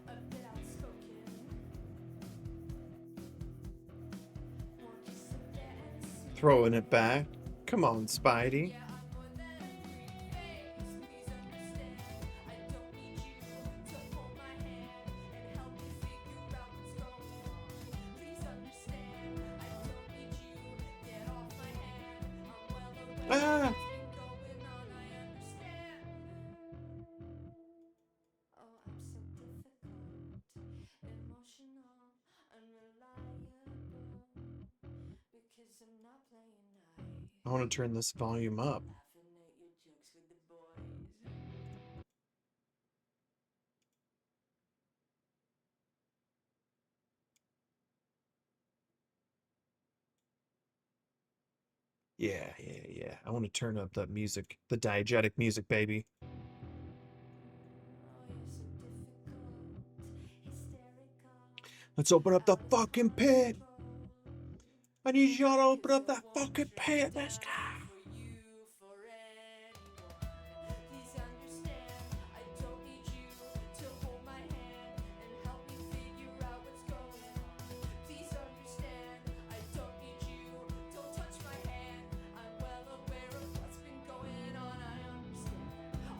A bit outspoken. Want you sit there and see. Throwing it back. Come on, Spidey. Yeah, I'm more than a pretty face. Please understand. I don't need you to hold my hand and help me figure out what's going on. Please understand. I don't need you. Get off my hand. I'm well aware of what's been going on. I understand. Oh, I'm so difficult, emotional, unreliable. Because I'm not playing nice. I want to turn this volume up. Laughing at your jokes with the boys. Yeah. I want to turn up the music, the diegetic music, baby. Oh, you're so difficult, hysterical. Let's open up the fucking pit. I need y'all to open up that fucking pit. Let's go. For you, for anyone. Please understand, I don't need you to hold my hand and help me figure out what's going on. Please understand, I don't need you. Don't touch my hand. I'm well aware of what's been going on. I understand.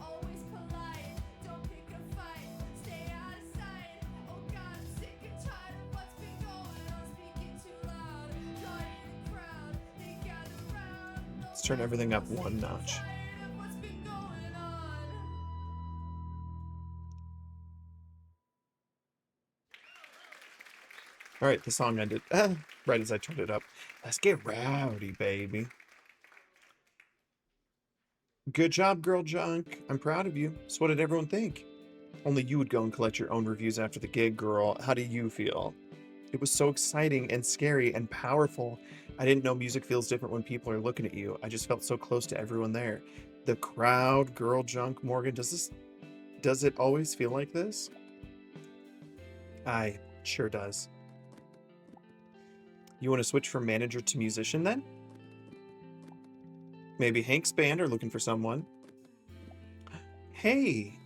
Always polite, don't pick a fight. Stay out of sight. Oh God, I'm sick and tired of what's been going on. Speaking too loud, drawing the crowd. They gather round. Let's turn everything up one notch. Tired of what's been going on. All right, the song ended right as I turned it up. Let's get rowdy, baby. Good job, Girl Junk. I'm proud of you. So what did everyone think? Only you would go and collect your own reviews after the gig, girl. How do you feel? It was so exciting and scary and powerful. I didn't know music feels different when people are looking at you. I just felt so close to everyone there. The crowd, Girl Junk, Morgan, does it always feel like this? Aye, sure does. You want to switch from manager to musician then? Maybe Hank's band are looking for someone. Hey,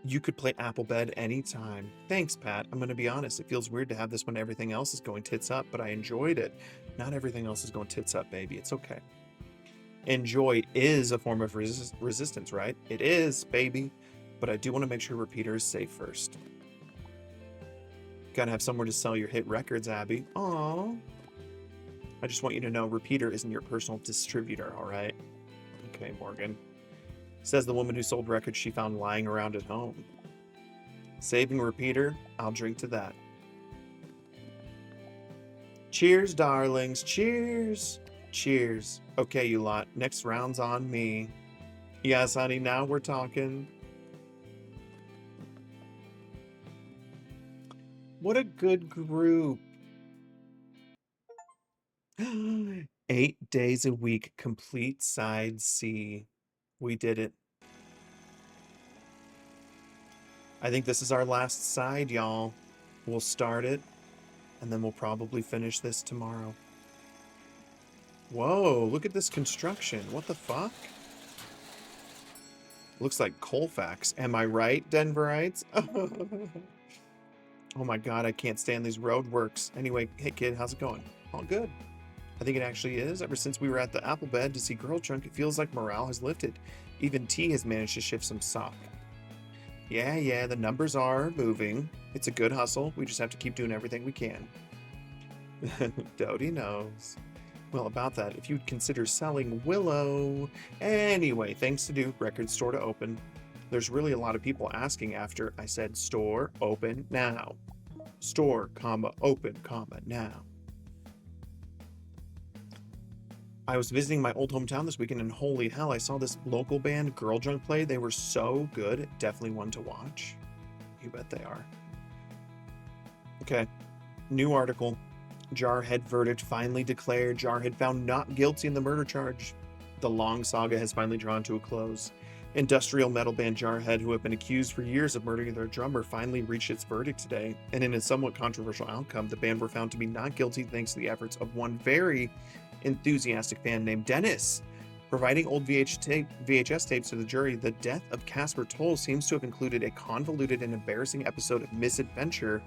you could play Apple Bed anytime. Thanks, Pat. I'm going to be honest. It feels weird to have this when everything else is going tits up, but I enjoyed it. Not everything else is going tits up, baby. It's okay. Enjoy is a form of resistance, right? It is, baby. But I do want to make sure Repeater is safe first. Gotta have somewhere to sell your hit records, Abby. Aww. I just want you to know Repeater isn't your personal distributor, alright? Okay, Morgan. Says the woman who sold records she found lying around at home. Saving Repeater, I'll drink to that. Cheers, darlings. Cheers. Cheers. Okay, you lot. Next round's on me. Yes, honey, now we're talking. What a good group. 8 days a week, complete side C. We did it. I think this is our last side, y'all. We'll start it, and then we'll probably finish this tomorrow. Whoa, look at this construction. What the fuck? Looks like Colfax. Am I right, Denverites? Oh my god, I can't stand these roadworks. Anyway, hey kid, how's it going? All good. I think it actually is. Ever since we were at the Apple Bed to see Girl Trunk, it feels like morale has lifted. Even T has managed to shift some sock. Yeah, the numbers are moving. It's a good hustle. We just have to keep doing everything we can. Dodie knows. Well, about that, if you'd consider selling Willow. Anyway, things to do, record store to open. There's really a lot of people asking after I said store, open, now. Store, comma, open, comma, now. I was visiting my old hometown this weekend, and holy hell, I saw this local band, Girl Junk, play. They were so good. Definitely one to watch. You bet they are. Okay. New article. Jarhead verdict finally declared. Jarhead found not guilty in the murder charge. The long saga has finally drawn to a close. Industrial metal band Jarhead, who have been accused for years of murdering their drummer, finally reached its verdict today. And in a somewhat controversial outcome, the band were found to be not guilty thanks to the efforts of one very enthusiastic fan named Dennis. Providing old VHS tapes to the jury, the death of Casper Toll seems to have included a convoluted and embarrassing episode of misadventure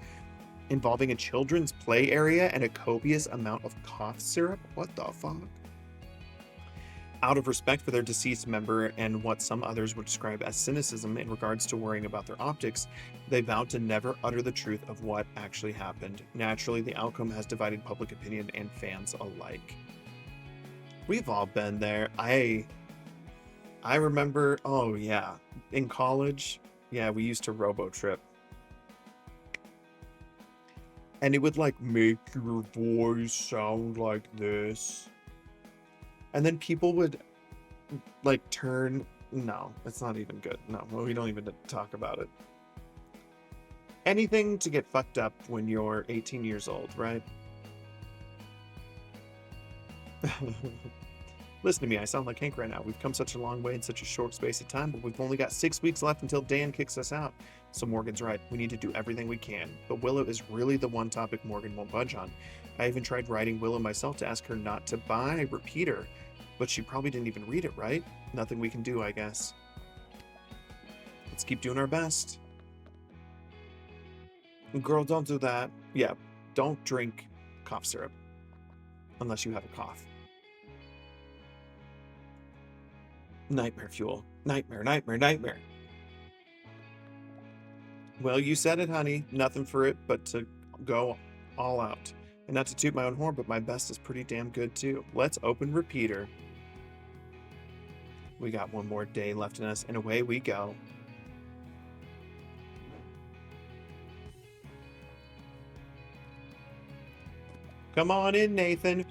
involving a children's play area and a copious amount of cough syrup. What the fuck? Out of respect for their deceased member and what some others would describe as cynicism in regards to worrying about their optics, they vowed to never utter the truth of what actually happened. Naturally, the outcome has divided public opinion and fans alike. We've all been there. I remember, oh yeah, in college, yeah, we used to robo-trip. And it would like make your voice sound like this. And then people would like turn, no, it's not even good. No, we don't even talk about it. Anything to get fucked up when you're 18 years old, right? Listen to me, I sound like Hank right now. We've come such a long way in such a short space of time, but we've only got 6 weeks left until Dan kicks us out. So Morgan's right, we need to do everything we can. But Willow is really the one topic Morgan won't budge on. I even tried writing Willow myself to ask her not to buy Repeater, but she probably didn't even read it, right? Nothing we can do, I guess. Let's keep doing our best. Girl, don't do that. Yeah, don't drink cough syrup. Unless you have a cough. Nightmare fuel. Nightmare, nightmare, nightmare. Well, you said it, honey. Nothing for it but to go all out. And not to toot my own horn, but my best is pretty damn good too. Let's open Repeater. We got one more day left in us, and away we go. Come on in, Nathan.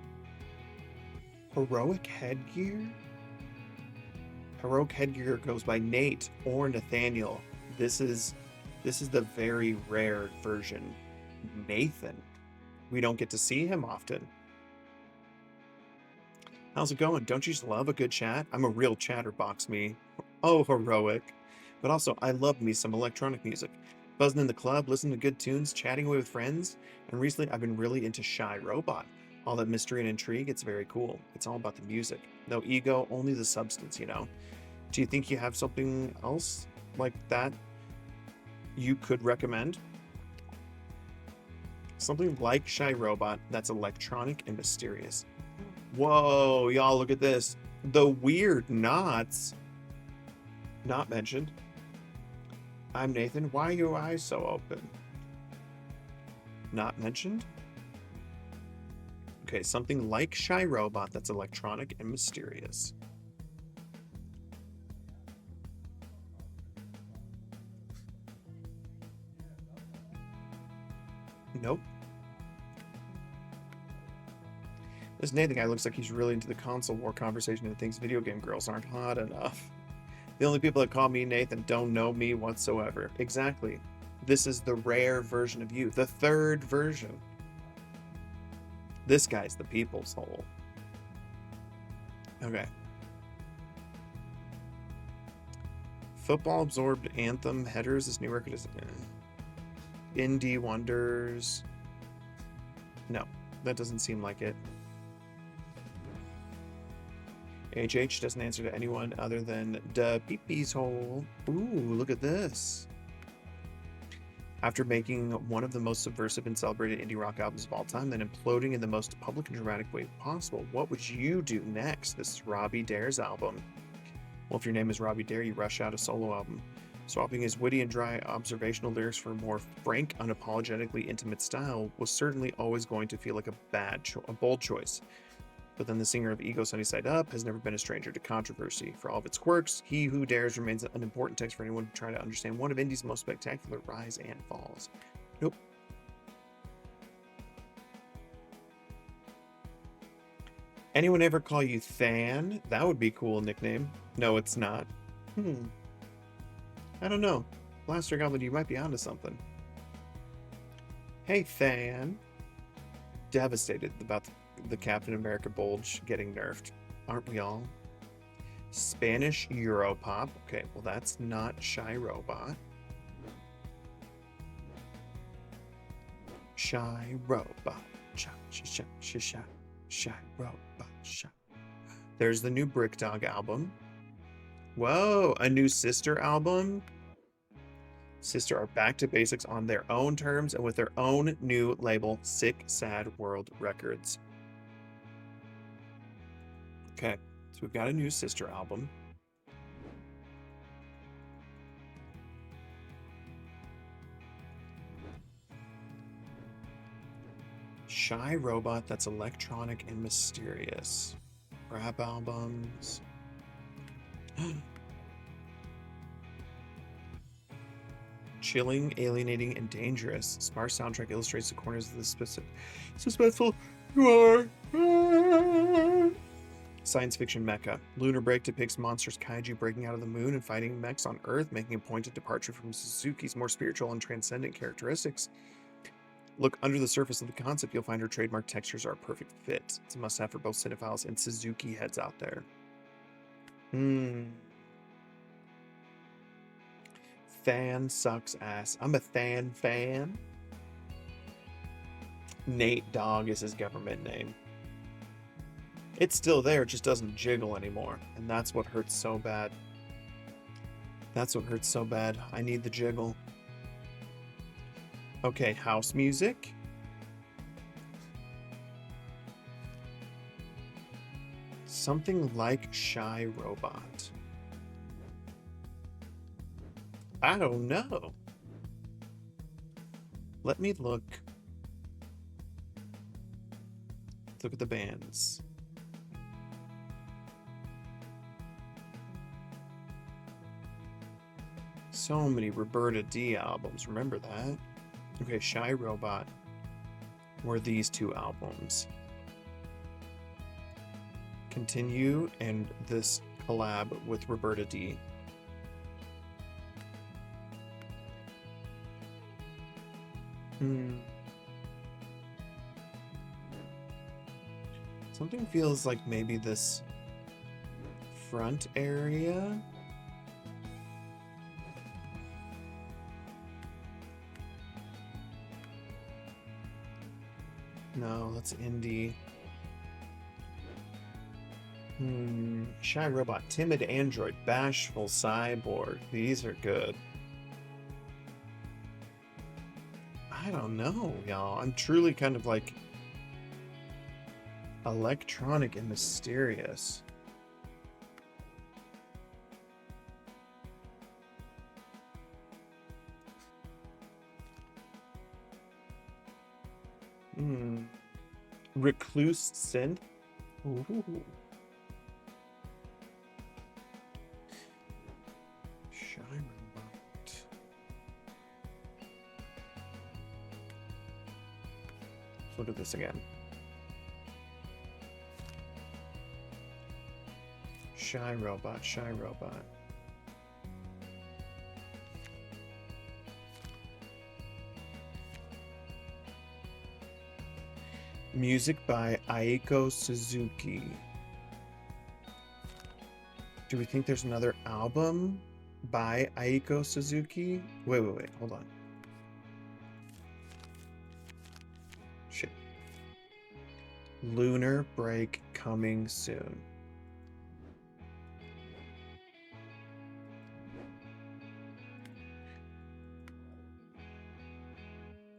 Heroic headgear? Heroic headgear goes by Nate or Nathaniel. This is the very rare version. Nathan. We don't get to see him often. How's it going? Don't you just love a good chat? I'm a real chatterbox, me. Oh, heroic. But also, I love me some electronic music. Buzzing in the club, listening to good tunes, chatting away with friends. And recently, I've been really into Shy Robot. All that mystery and intrigue, it's very cool. It's all about the music. No ego, only the substance, you know? Do you think you have something else like that you could recommend? Something like Shy Robot that's electronic and mysterious. Whoa, y'all, look at this. The weird knots. Not mentioned. I'm Nathan. Why are your eyes so open? Not mentioned. Okay, something like Shy Robot that's electronic and mysterious. Nope. This Nathan guy looks like he's really into the console war conversation and thinks video game girls aren't hot enough. The only people that call me Nathan don't know me whatsoever. Exactly. This is the rare version of you. The third version. This guy's the people's hole. Okay. Football absorbed anthem headers. This new record is indie wonders. No, that doesn't seem like it. HH doesn't answer to anyone other than the peepee's hole. Ooh, look at this. After making one of the most subversive and celebrated indie rock albums of all time, then imploding in the most public and dramatic way possible, what would you do next? This is Robbie Dare's album. Well, if your name is Robbie Dare, you rush out a solo album. Swapping his witty and dry observational lyrics for a more frank, unapologetically intimate style was certainly always going to feel like a bold choice. But then the singer of Ego Sunny Side Up has never been a stranger to controversy. For all of its quirks, He Who Dares remains an important text for anyone trying to understand one of indie's most spectacular rise and falls. Nope. Anyone ever call you Than? That would be a cool nickname. No, it's not. I don't know. Blaster Goblin, you might be onto something. Hey, Than. Devastated about the Captain America bulge getting nerfed. Aren't we all? Spanish Europop. Okay, well that's not Shy Robot. Shy Robot. Shy Robot. Shy. There's the new Brick Dog album. Whoa, a new Sister album. Sister are back to basics on their own terms and with their own new label, Sick Sad World Records. Okay, so we've got a new Sister album. Shy Robot that's electronic and mysterious. Rap albums. Chilling, alienating, and dangerous. Sparse soundtrack illustrates the corners of the suspenseful you are. Science fiction mecha. Lunar Break depicts monstrous kaiju breaking out of the moon and fighting mechs on Earth, making a pointed departure from Suzuki's more spiritual and transcendent characteristics. Look under the surface of the concept, you'll find her trademark textures are a perfect fit. It's a must-have for both cinephiles and Suzuki heads out there. Than sucks ass. I'm a Than fan. Nate Dogg is his government name. It's still there, it just doesn't jiggle anymore. And that's what hurts so bad. That's what hurts so bad. I need the jiggle. Okay, house music. Something like Shy Robot. I don't know. Let me look. Look at the bands. So many Roberta D albums. Remember that? Okay, Shy Robot were these two albums. Continue and this collab with Roberta D. Something feels like maybe this front area. No, that's indie. Shy robot, timid android, bashful cyborg. These are good. I don't know, y'all. I'm truly kind of like electronic and mysterious. Recluse synth. Ooh. Shy robot. Let's look at this again. Shy robot, shy robot. Music by Aiko Suzuki. Do we think there's another album by Aiko Suzuki? Wait, hold on. Shit. Lunar Break coming soon.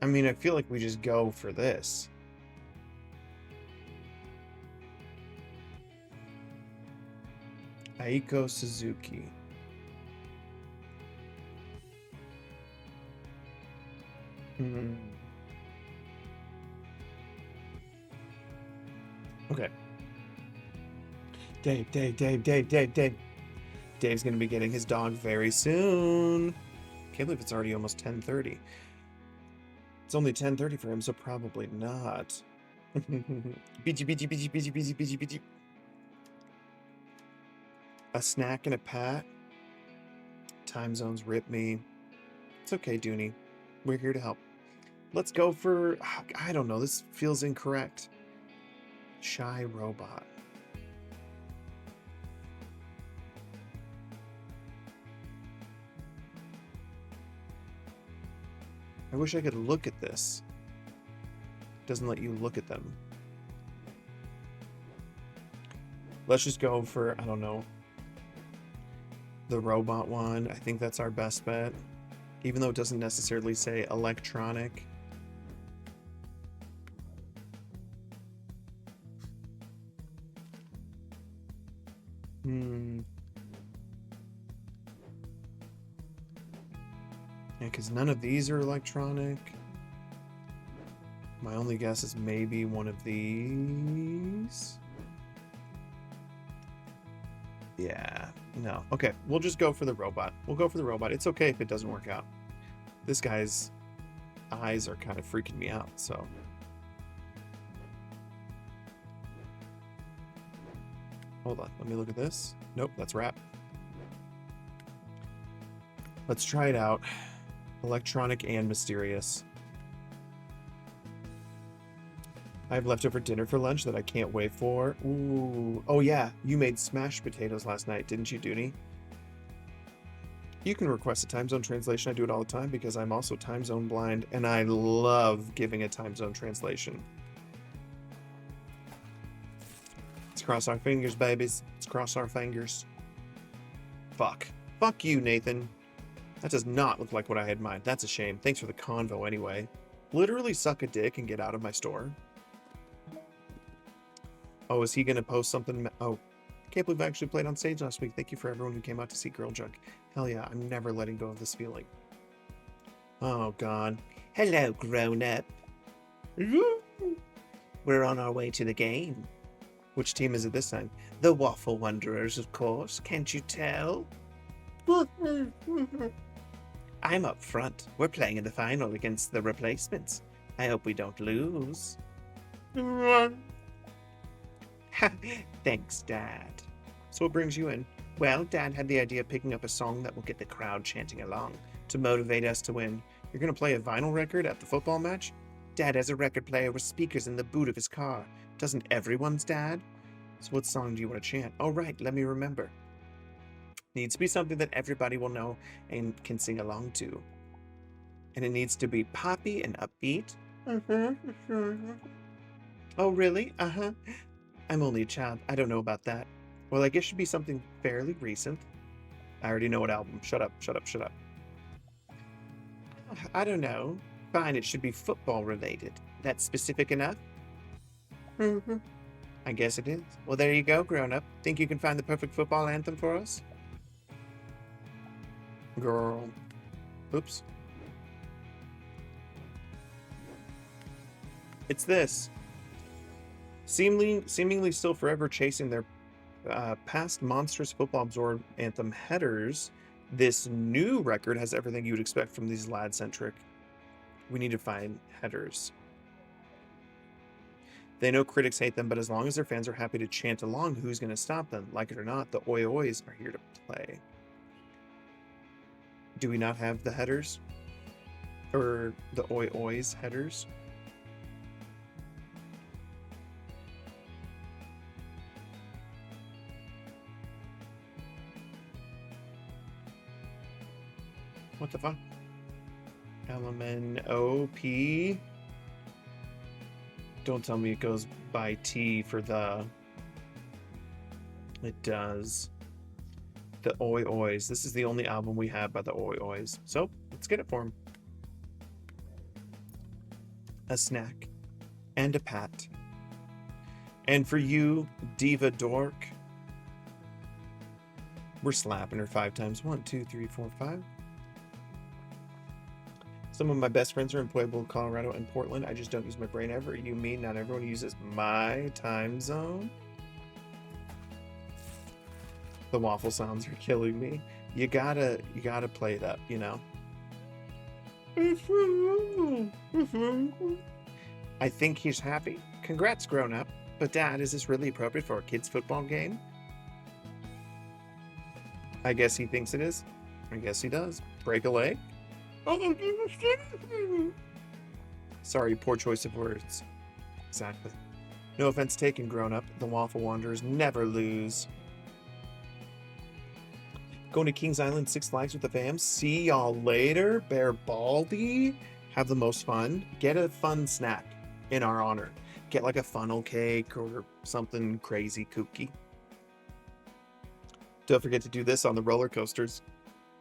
I mean, I feel like we just go for this. Aiko Suzuki. Okay. Dave. Dave's gonna be getting his dog very soon. Can't believe it's already almost 10:30. It's only 10:30 for him, so probably not. Busy. A snack and a pat. Time zones rip me. It's okay, Dooney. We're here to help. Let's go for... I don't know. This feels incorrect. Shy robot. I wish I could look at this. It doesn't let you look at them. Let's just go for, I don't know, the robot one. I think that's our best bet. Even though it doesn't necessarily say electronic. Yeah, because none of these are electronic. My only guess is maybe one of these. Yeah, no. Okay, we'll just go for the robot. We'll go for the robot. It's okay if it doesn't work out. This guy's eyes are kind of freaking me out, so. Hold on, let me look at this. Nope, that's rap. Let's try it out. Electronic and mysterious. I have leftover dinner for lunch that I can't wait for. Ooh. Oh yeah, you made smashed potatoes last night, didn't you, Dooney? You can request a time zone translation. I do it all the time because I'm also time zone blind, and I love giving a time zone translation. Let's cross our fingers, babies. Let's cross our fingers. Fuck. Fuck you, Nathan. That does not look like what I had in mind. That's a shame. Thanks for the convo anyway. Literally suck a dick and get out of my store. Oh, is he going to post something? Oh, can't believe I actually played on stage last week. Thank you for everyone who came out to see Girl Junk. Hell yeah, I'm never letting go of this feeling. Oh, God. Hello, grown-up. We're on our way to the game. Which team is it this time? The Waffle Wanderers, of course. Can't you tell? I'm up front. We're playing in the final against the replacements. I hope we don't lose. Thanks, Dad. So what brings you in? Well, Dad had the idea of picking up a song that will get the crowd chanting along to motivate us to win. You're going to play a vinyl record at the football match? Dad has a record player with speakers in the boot of his car. Doesn't everyone's dad? So what song do you want to chant? Oh, right, let me remember. Needs to be something that everybody will know and can sing along to. And it needs to be poppy and upbeat. Oh, really? I'm only a child. I don't know about that. Well, I guess it should be something fairly recent. I already know what album. Shut up, shut up, shut up. I don't know. Fine, it should be football related. That's specific enough? Mm-hmm. I guess it is. Well, there you go, grown up. Think you can find the perfect football anthem for us? Girl. Oops. It's this. Seemingly still forever chasing their past monstrous football absorbed anthem headers, this new record has everything you would expect from these lad-centric. We need to find headers. They know critics hate them, but as long as their fans are happy to chant along, who's going to stop them? Like it or not, the Oi Ois are here to play. Do we not have the headers? Or the Oi Ois headers? What the fuck? LMNOP. Don't tell me it goes by T for the. It does. The Oi Ois. This is the only album we have by the Oi Ois. So let's get it for him. A snack and a pat. And for you, Diva Dork, we're slapping her 5 times. 1, 2, 3, 4, 5. Some of my best friends are in Pueblo, Colorado, and Portland. I just don't use my brain ever. You mean not everyone uses my time zone? The waffle sounds are killing me. You gotta play it up, you know? I think he's happy. Congrats, grown up. But Dad, is this really appropriate for a kid's football game? I guess he thinks it is. I guess he does. Break a leg? Sorry, poor choice of words. Exactly. No offense taken, grown up. The Waffle Wanderers never lose. Going to Kings Island, Six Flags with the fam. See y'all later, Bear Baldy. Have the most fun. Get a fun snack in our honor. Get like a funnel cake or something crazy kooky. Don't forget to do this on the roller coasters.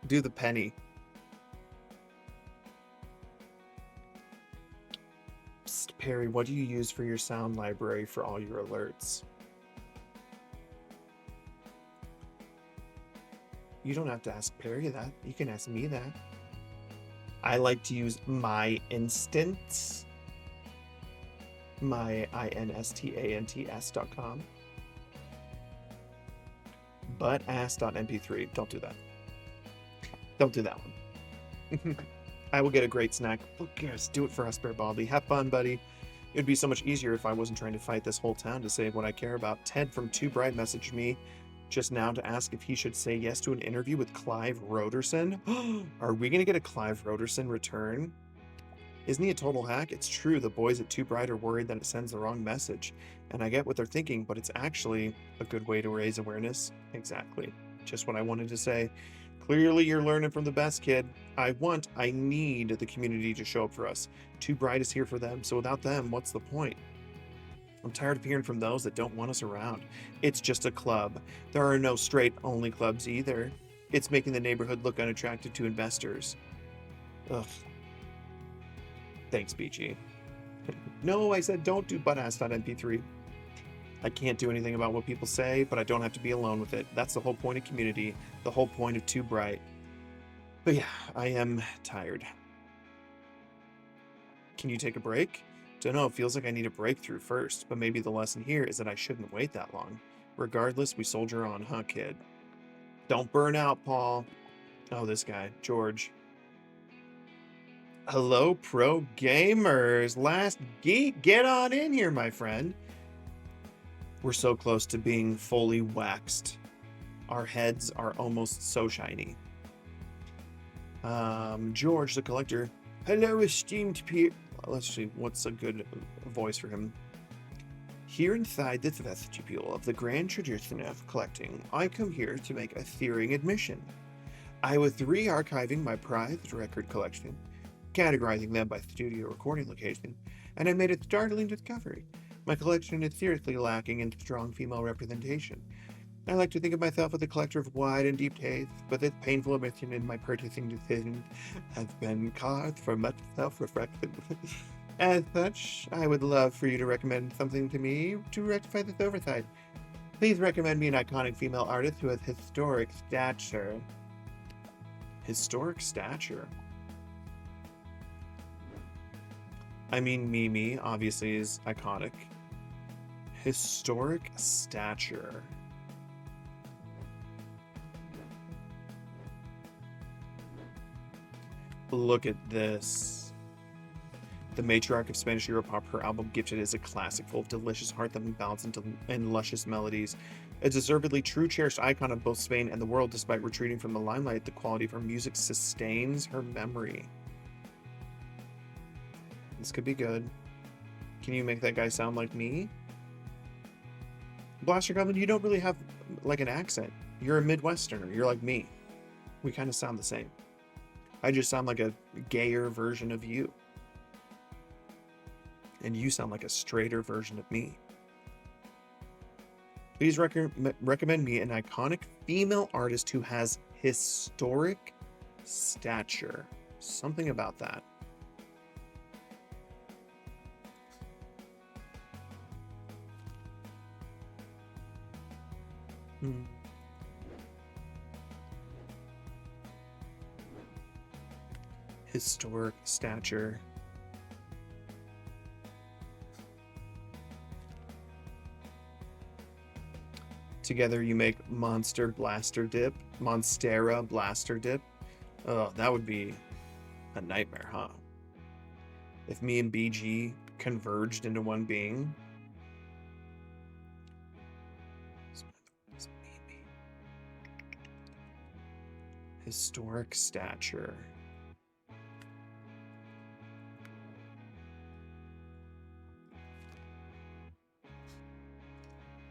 Do the penny. Psst, Perry, what do you use for your sound library for all your alerts? You don't have to ask Perry that. You can ask me that. I like to use my instance. My instants.com. But ass.mp3. Don't do that. Don't do that one. I will get a great snack. Who cares? Do it for us, Bear Baldy. Have fun, buddy. It'd be so much easier if I wasn't trying to fight this whole town to save what I care about. Ted from Too Bright messaged me just now to ask if he should say yes to an interview with Clive Roderson. Are we going to get a Clive Roderson return? Isn't he a total hack? It's true, the boys at Too Bright are worried that it sends the wrong message. And I get what they're thinking, but it's actually a good way to raise awareness. Exactly. Just what I wanted to say. Clearly, you're learning from the best, kid. I need the community to show up for us. Too Bright is here for them, so without them, what's the point? I'm tired of hearing from those that don't want us around. It's just a club. There are no straight-only clubs either. It's making the neighborhood look unattractive to investors. Ugh. Thanks, BG. No, I said don't do buttass.mp3. I can't do anything about what people say, but I don't have to be alone with it. That's the whole point of community, the whole point of Too Bright. But yeah, I am tired. Can you take a break? Don't know, it feels like I need a breakthrough first, but maybe the lesson here is that I shouldn't wait that long. Regardless, we soldier on, huh, kid? Don't burn out, Paul. Oh, this guy, George. Hello, pro gamers. Last geek, get on in here, my friend. We're so close to being fully waxed. Our heads are almost so shiny. George the collector. Hello, esteemed peer. Let's see, what's a good voice for him? Here inside this vestibule of the grand tradition of collecting, I come here to make a searing admission. I was re-archiving my prized record collection, categorizing them by studio recording location, and I made a startling discovery. My collection is seriously lacking in strong female representation. I like to think of myself as a collector of wide and deep tastes, but this painful omission in my purchasing decisions has been cause for much self-reflection. As such, I would love for you to recommend something to me to rectify this oversight. Please recommend me an iconic female artist who has historic stature. Historic stature? I mean, Mimi obviously is iconic. Historic stature. Look at this. The matriarch of Spanish Europop, her album Gifted is a classic full of delicious, heart-thumping ballads and luscious melodies. A deservedly true cherished icon of both Spain and the world, despite retreating from the limelight, the quality of her music sustains her memory. This could be good. Can you make that guy sound like me? Blaster Goblin, you don't really have like an accent. You're a Midwesterner. You're like me. We kind of sound the same. I just sound like a gayer version of you. And you sound like a straighter version of me. Please recommend me an iconic female artist who has historic stature. Something about that. Historic stature. Together you make Monstera Blaster Dip. Oh, that would be a nightmare, huh? If me and BG converged into one being. Historic stature.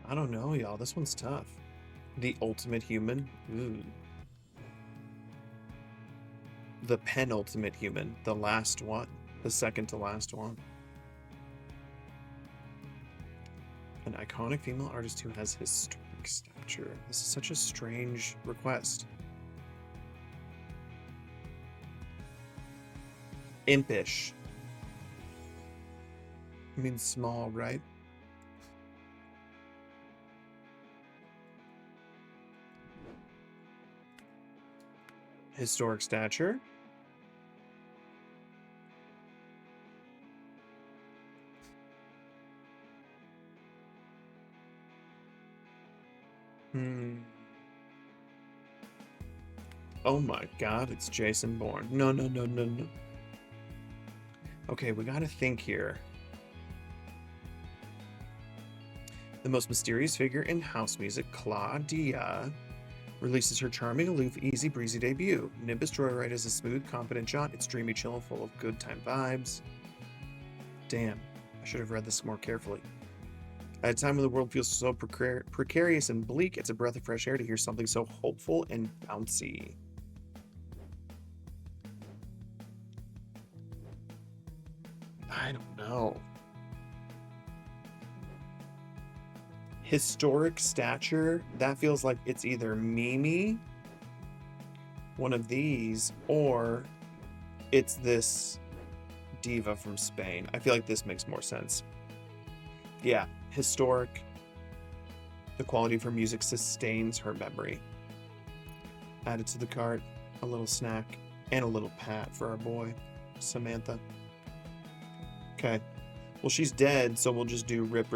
I don't know, y'all. This one's tough. The ultimate human. Ooh. The penultimate human. The last one. The second to last one. An iconic female artist who has historic stature. This is such a strange request. Impish. I mean small, right? Historic stature. Oh my god, it's Jason Bourne. No. Okay, we gotta think here. The most mysterious figure in house music, Claudia, releases her charming, aloof, easy breezy debut. Nimbus Joyride is a smooth, confident shot. It's dreamy, chill, full of good time vibes. Damn, I should have read this more carefully. At a time when the world feels so precarious and bleak, it's a breath of fresh air to hear something so hopeful and bouncy. I don't know. Historic stature, that feels like it's either Mimi, one of these, or it's this diva from Spain. I feel like this makes more sense. Yeah, historic. The quality of her music sustains her memory. Added to the cart, a little snack, and a little pat for our boy, Samantha. Okay. Well, she's dead, so we'll just do rip.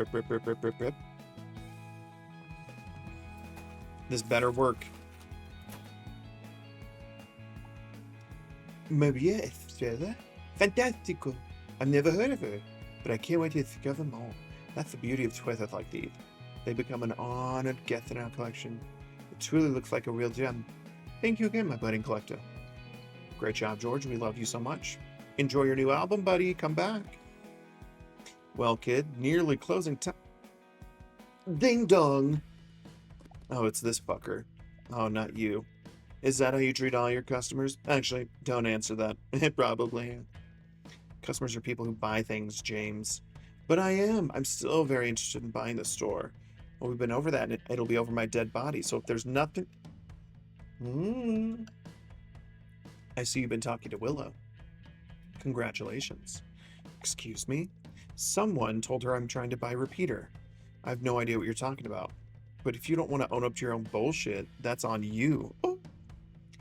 This better work. Maria Estrella? Fantastico! I've never heard of her, but I can't wait to discover more. That's the beauty of tweezers like these. They become an honored guest in our collection. It truly looks like a real gem. Thank you again, my budding collector. Great job, George. We love you so much. Enjoy your new album, buddy. Come back. Well, kid, nearly closing time. Ding dong! Oh, it's this fucker. Oh, not you. Is that how you treat all your customers? Actually, don't answer that. Probably. Customers are people who buy things, James. But I am. I'm still very interested in buying the store. Well, we've been over that, and it'll be over my dead body. So if there's nothing... I see you've been talking to Willow. Congratulations. Excuse me? Someone told her I'm trying to buy Repeater. I have no idea what you're talking about. But if you don't want to own up to your own bullshit, that's on you. Oh.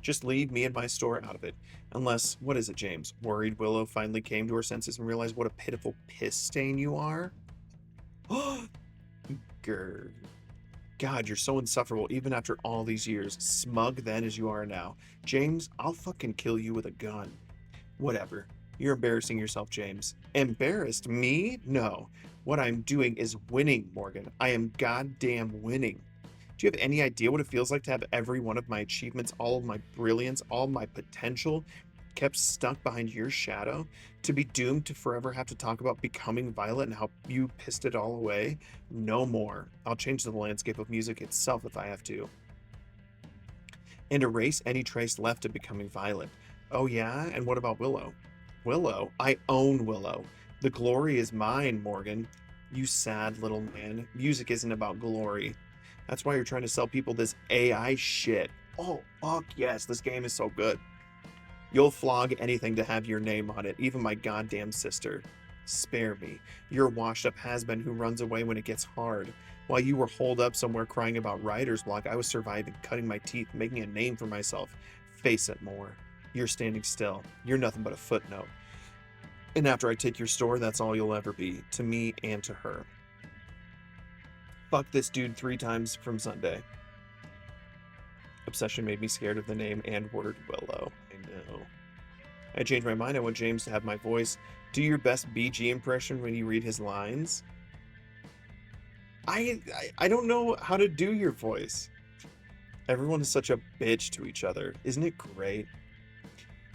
Just leave me and my store out of it. Unless, what is it, James? Worried Willow finally came to her senses and realized what a pitiful piss stain you are? Grr. God, you're so insufferable even after all these years. Smug then as you are now. James, I'll fucking kill you with a gun. Whatever. You're embarrassing yourself, James. Embarrassed? Me? No. What I'm doing is winning, Morgan. I am goddamn winning. Do you have any idea what it feels like to have every one of my achievements, all of my brilliance, all my potential kept stuck behind your shadow? To be doomed to forever have to talk about becoming Violet and how you pissed it all away? No more. I'll change the landscape of music itself if I have to. And erase any trace left of becoming Violet. Oh yeah? And what about Willow? Willow? I own Willow. The glory is mine, Morgan. You sad little man. Music isn't about glory. That's why you're trying to sell people this AI shit. Oh, fuck yes, this game is so good. You'll flog anything to have your name on it, even my goddamn sister. Spare me. You're a washed-up has-been who runs away when it gets hard. While you were holed up somewhere crying about writer's block, I was surviving, cutting my teeth, making a name for myself. Face it more. You're standing still. You're nothing but a footnote. And after I take your store, that's all you'll ever be, to me and to her. Fuck this dude 3 times from Sunday. Obsession made me scared of the name and word Willow. I know. I changed my mind. I want James to have my voice. Do your best BG impression when you read his lines. I don't know how to do your voice. Everyone is such a bitch to each other. Isn't it great?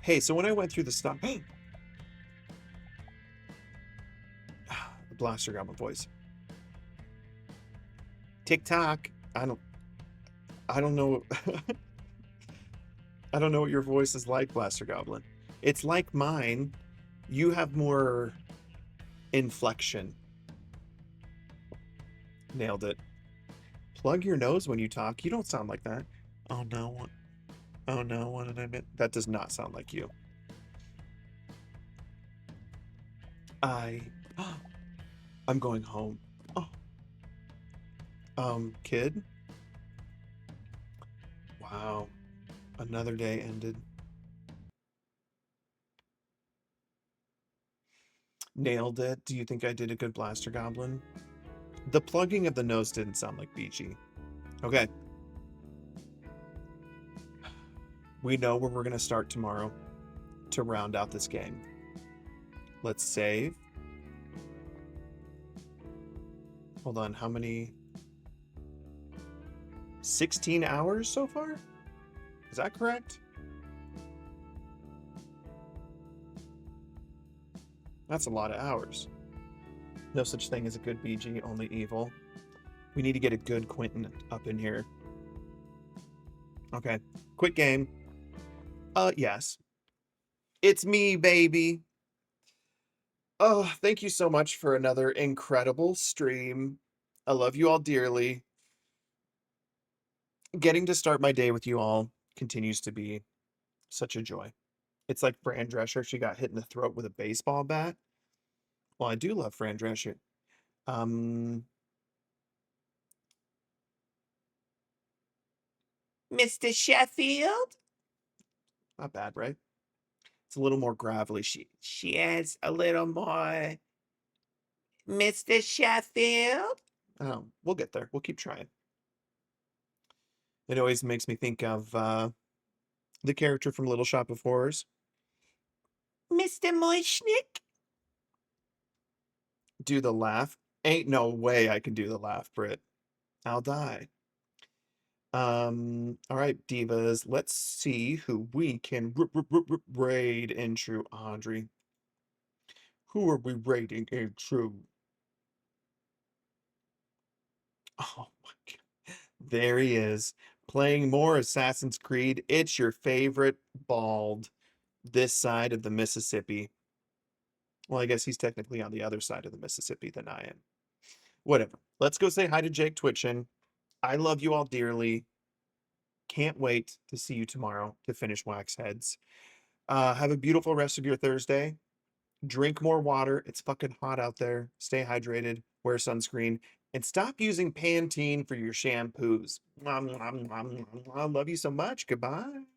Hey, so when I went through the stock... The blaster got my voice. TikTok. I don't know. I don't know what your voice is like, Blaster Goblin. It's like mine. You have more inflection. Nailed it. Plug your nose when you talk. You don't sound like that. Oh no. Oh no, what did I miss? That does not sound like you. I'm going home. Oh. Kid? Wow. Another day ended. Nailed it. Do you think I did a good Blaster Goblin? The plugging of the nose didn't sound like BG. Okay. We know where we're going to start tomorrow to round out this game. Let's save. Hold on, how many? 16 hours so far? Is that correct? That's a lot of hours. No such thing as a good BG, only evil. We need to get a good Quentin up in here. Okay, quick game. Yes. It's me, baby. Oh, thank you so much for another incredible stream. I love you all dearly. Getting to start my day with you all continues to be such a joy. It's like Fran Drescher. She got hit in the throat with a baseball bat. Well, I do love Fran Drescher. Mr. Sheffield? Not bad, right? It's a little more gravelly. She adds a little more. Mr. Sheffield? Oh, we'll get there. We'll keep trying. It always makes me think of the character from Little Shop of Horrors. Mr. Moishnik? Do the laugh. Ain't no way I can do the laugh, Britt. I'll die. All right, divas. Let's see who we can raid in True Audrey. Who are we raiding in True? Oh my god. There he is. Playing more Assassin's Creed. It's your favorite bald this side of the Mississippi. Well, I guess he's technically on the other side of the Mississippi than I am. Whatever. Let's go say hi to Jake Twitchin. I love you all dearly. Can't wait to see you tomorrow to finish Wax Heads. Have a beautiful rest of your Thursday. Drink more water. It's fucking hot out there. Stay hydrated. Wear sunscreen. And stop using Pantene for your shampoos. Mwah, mwah, mwah, mwah, mwah. Love you so much. Goodbye.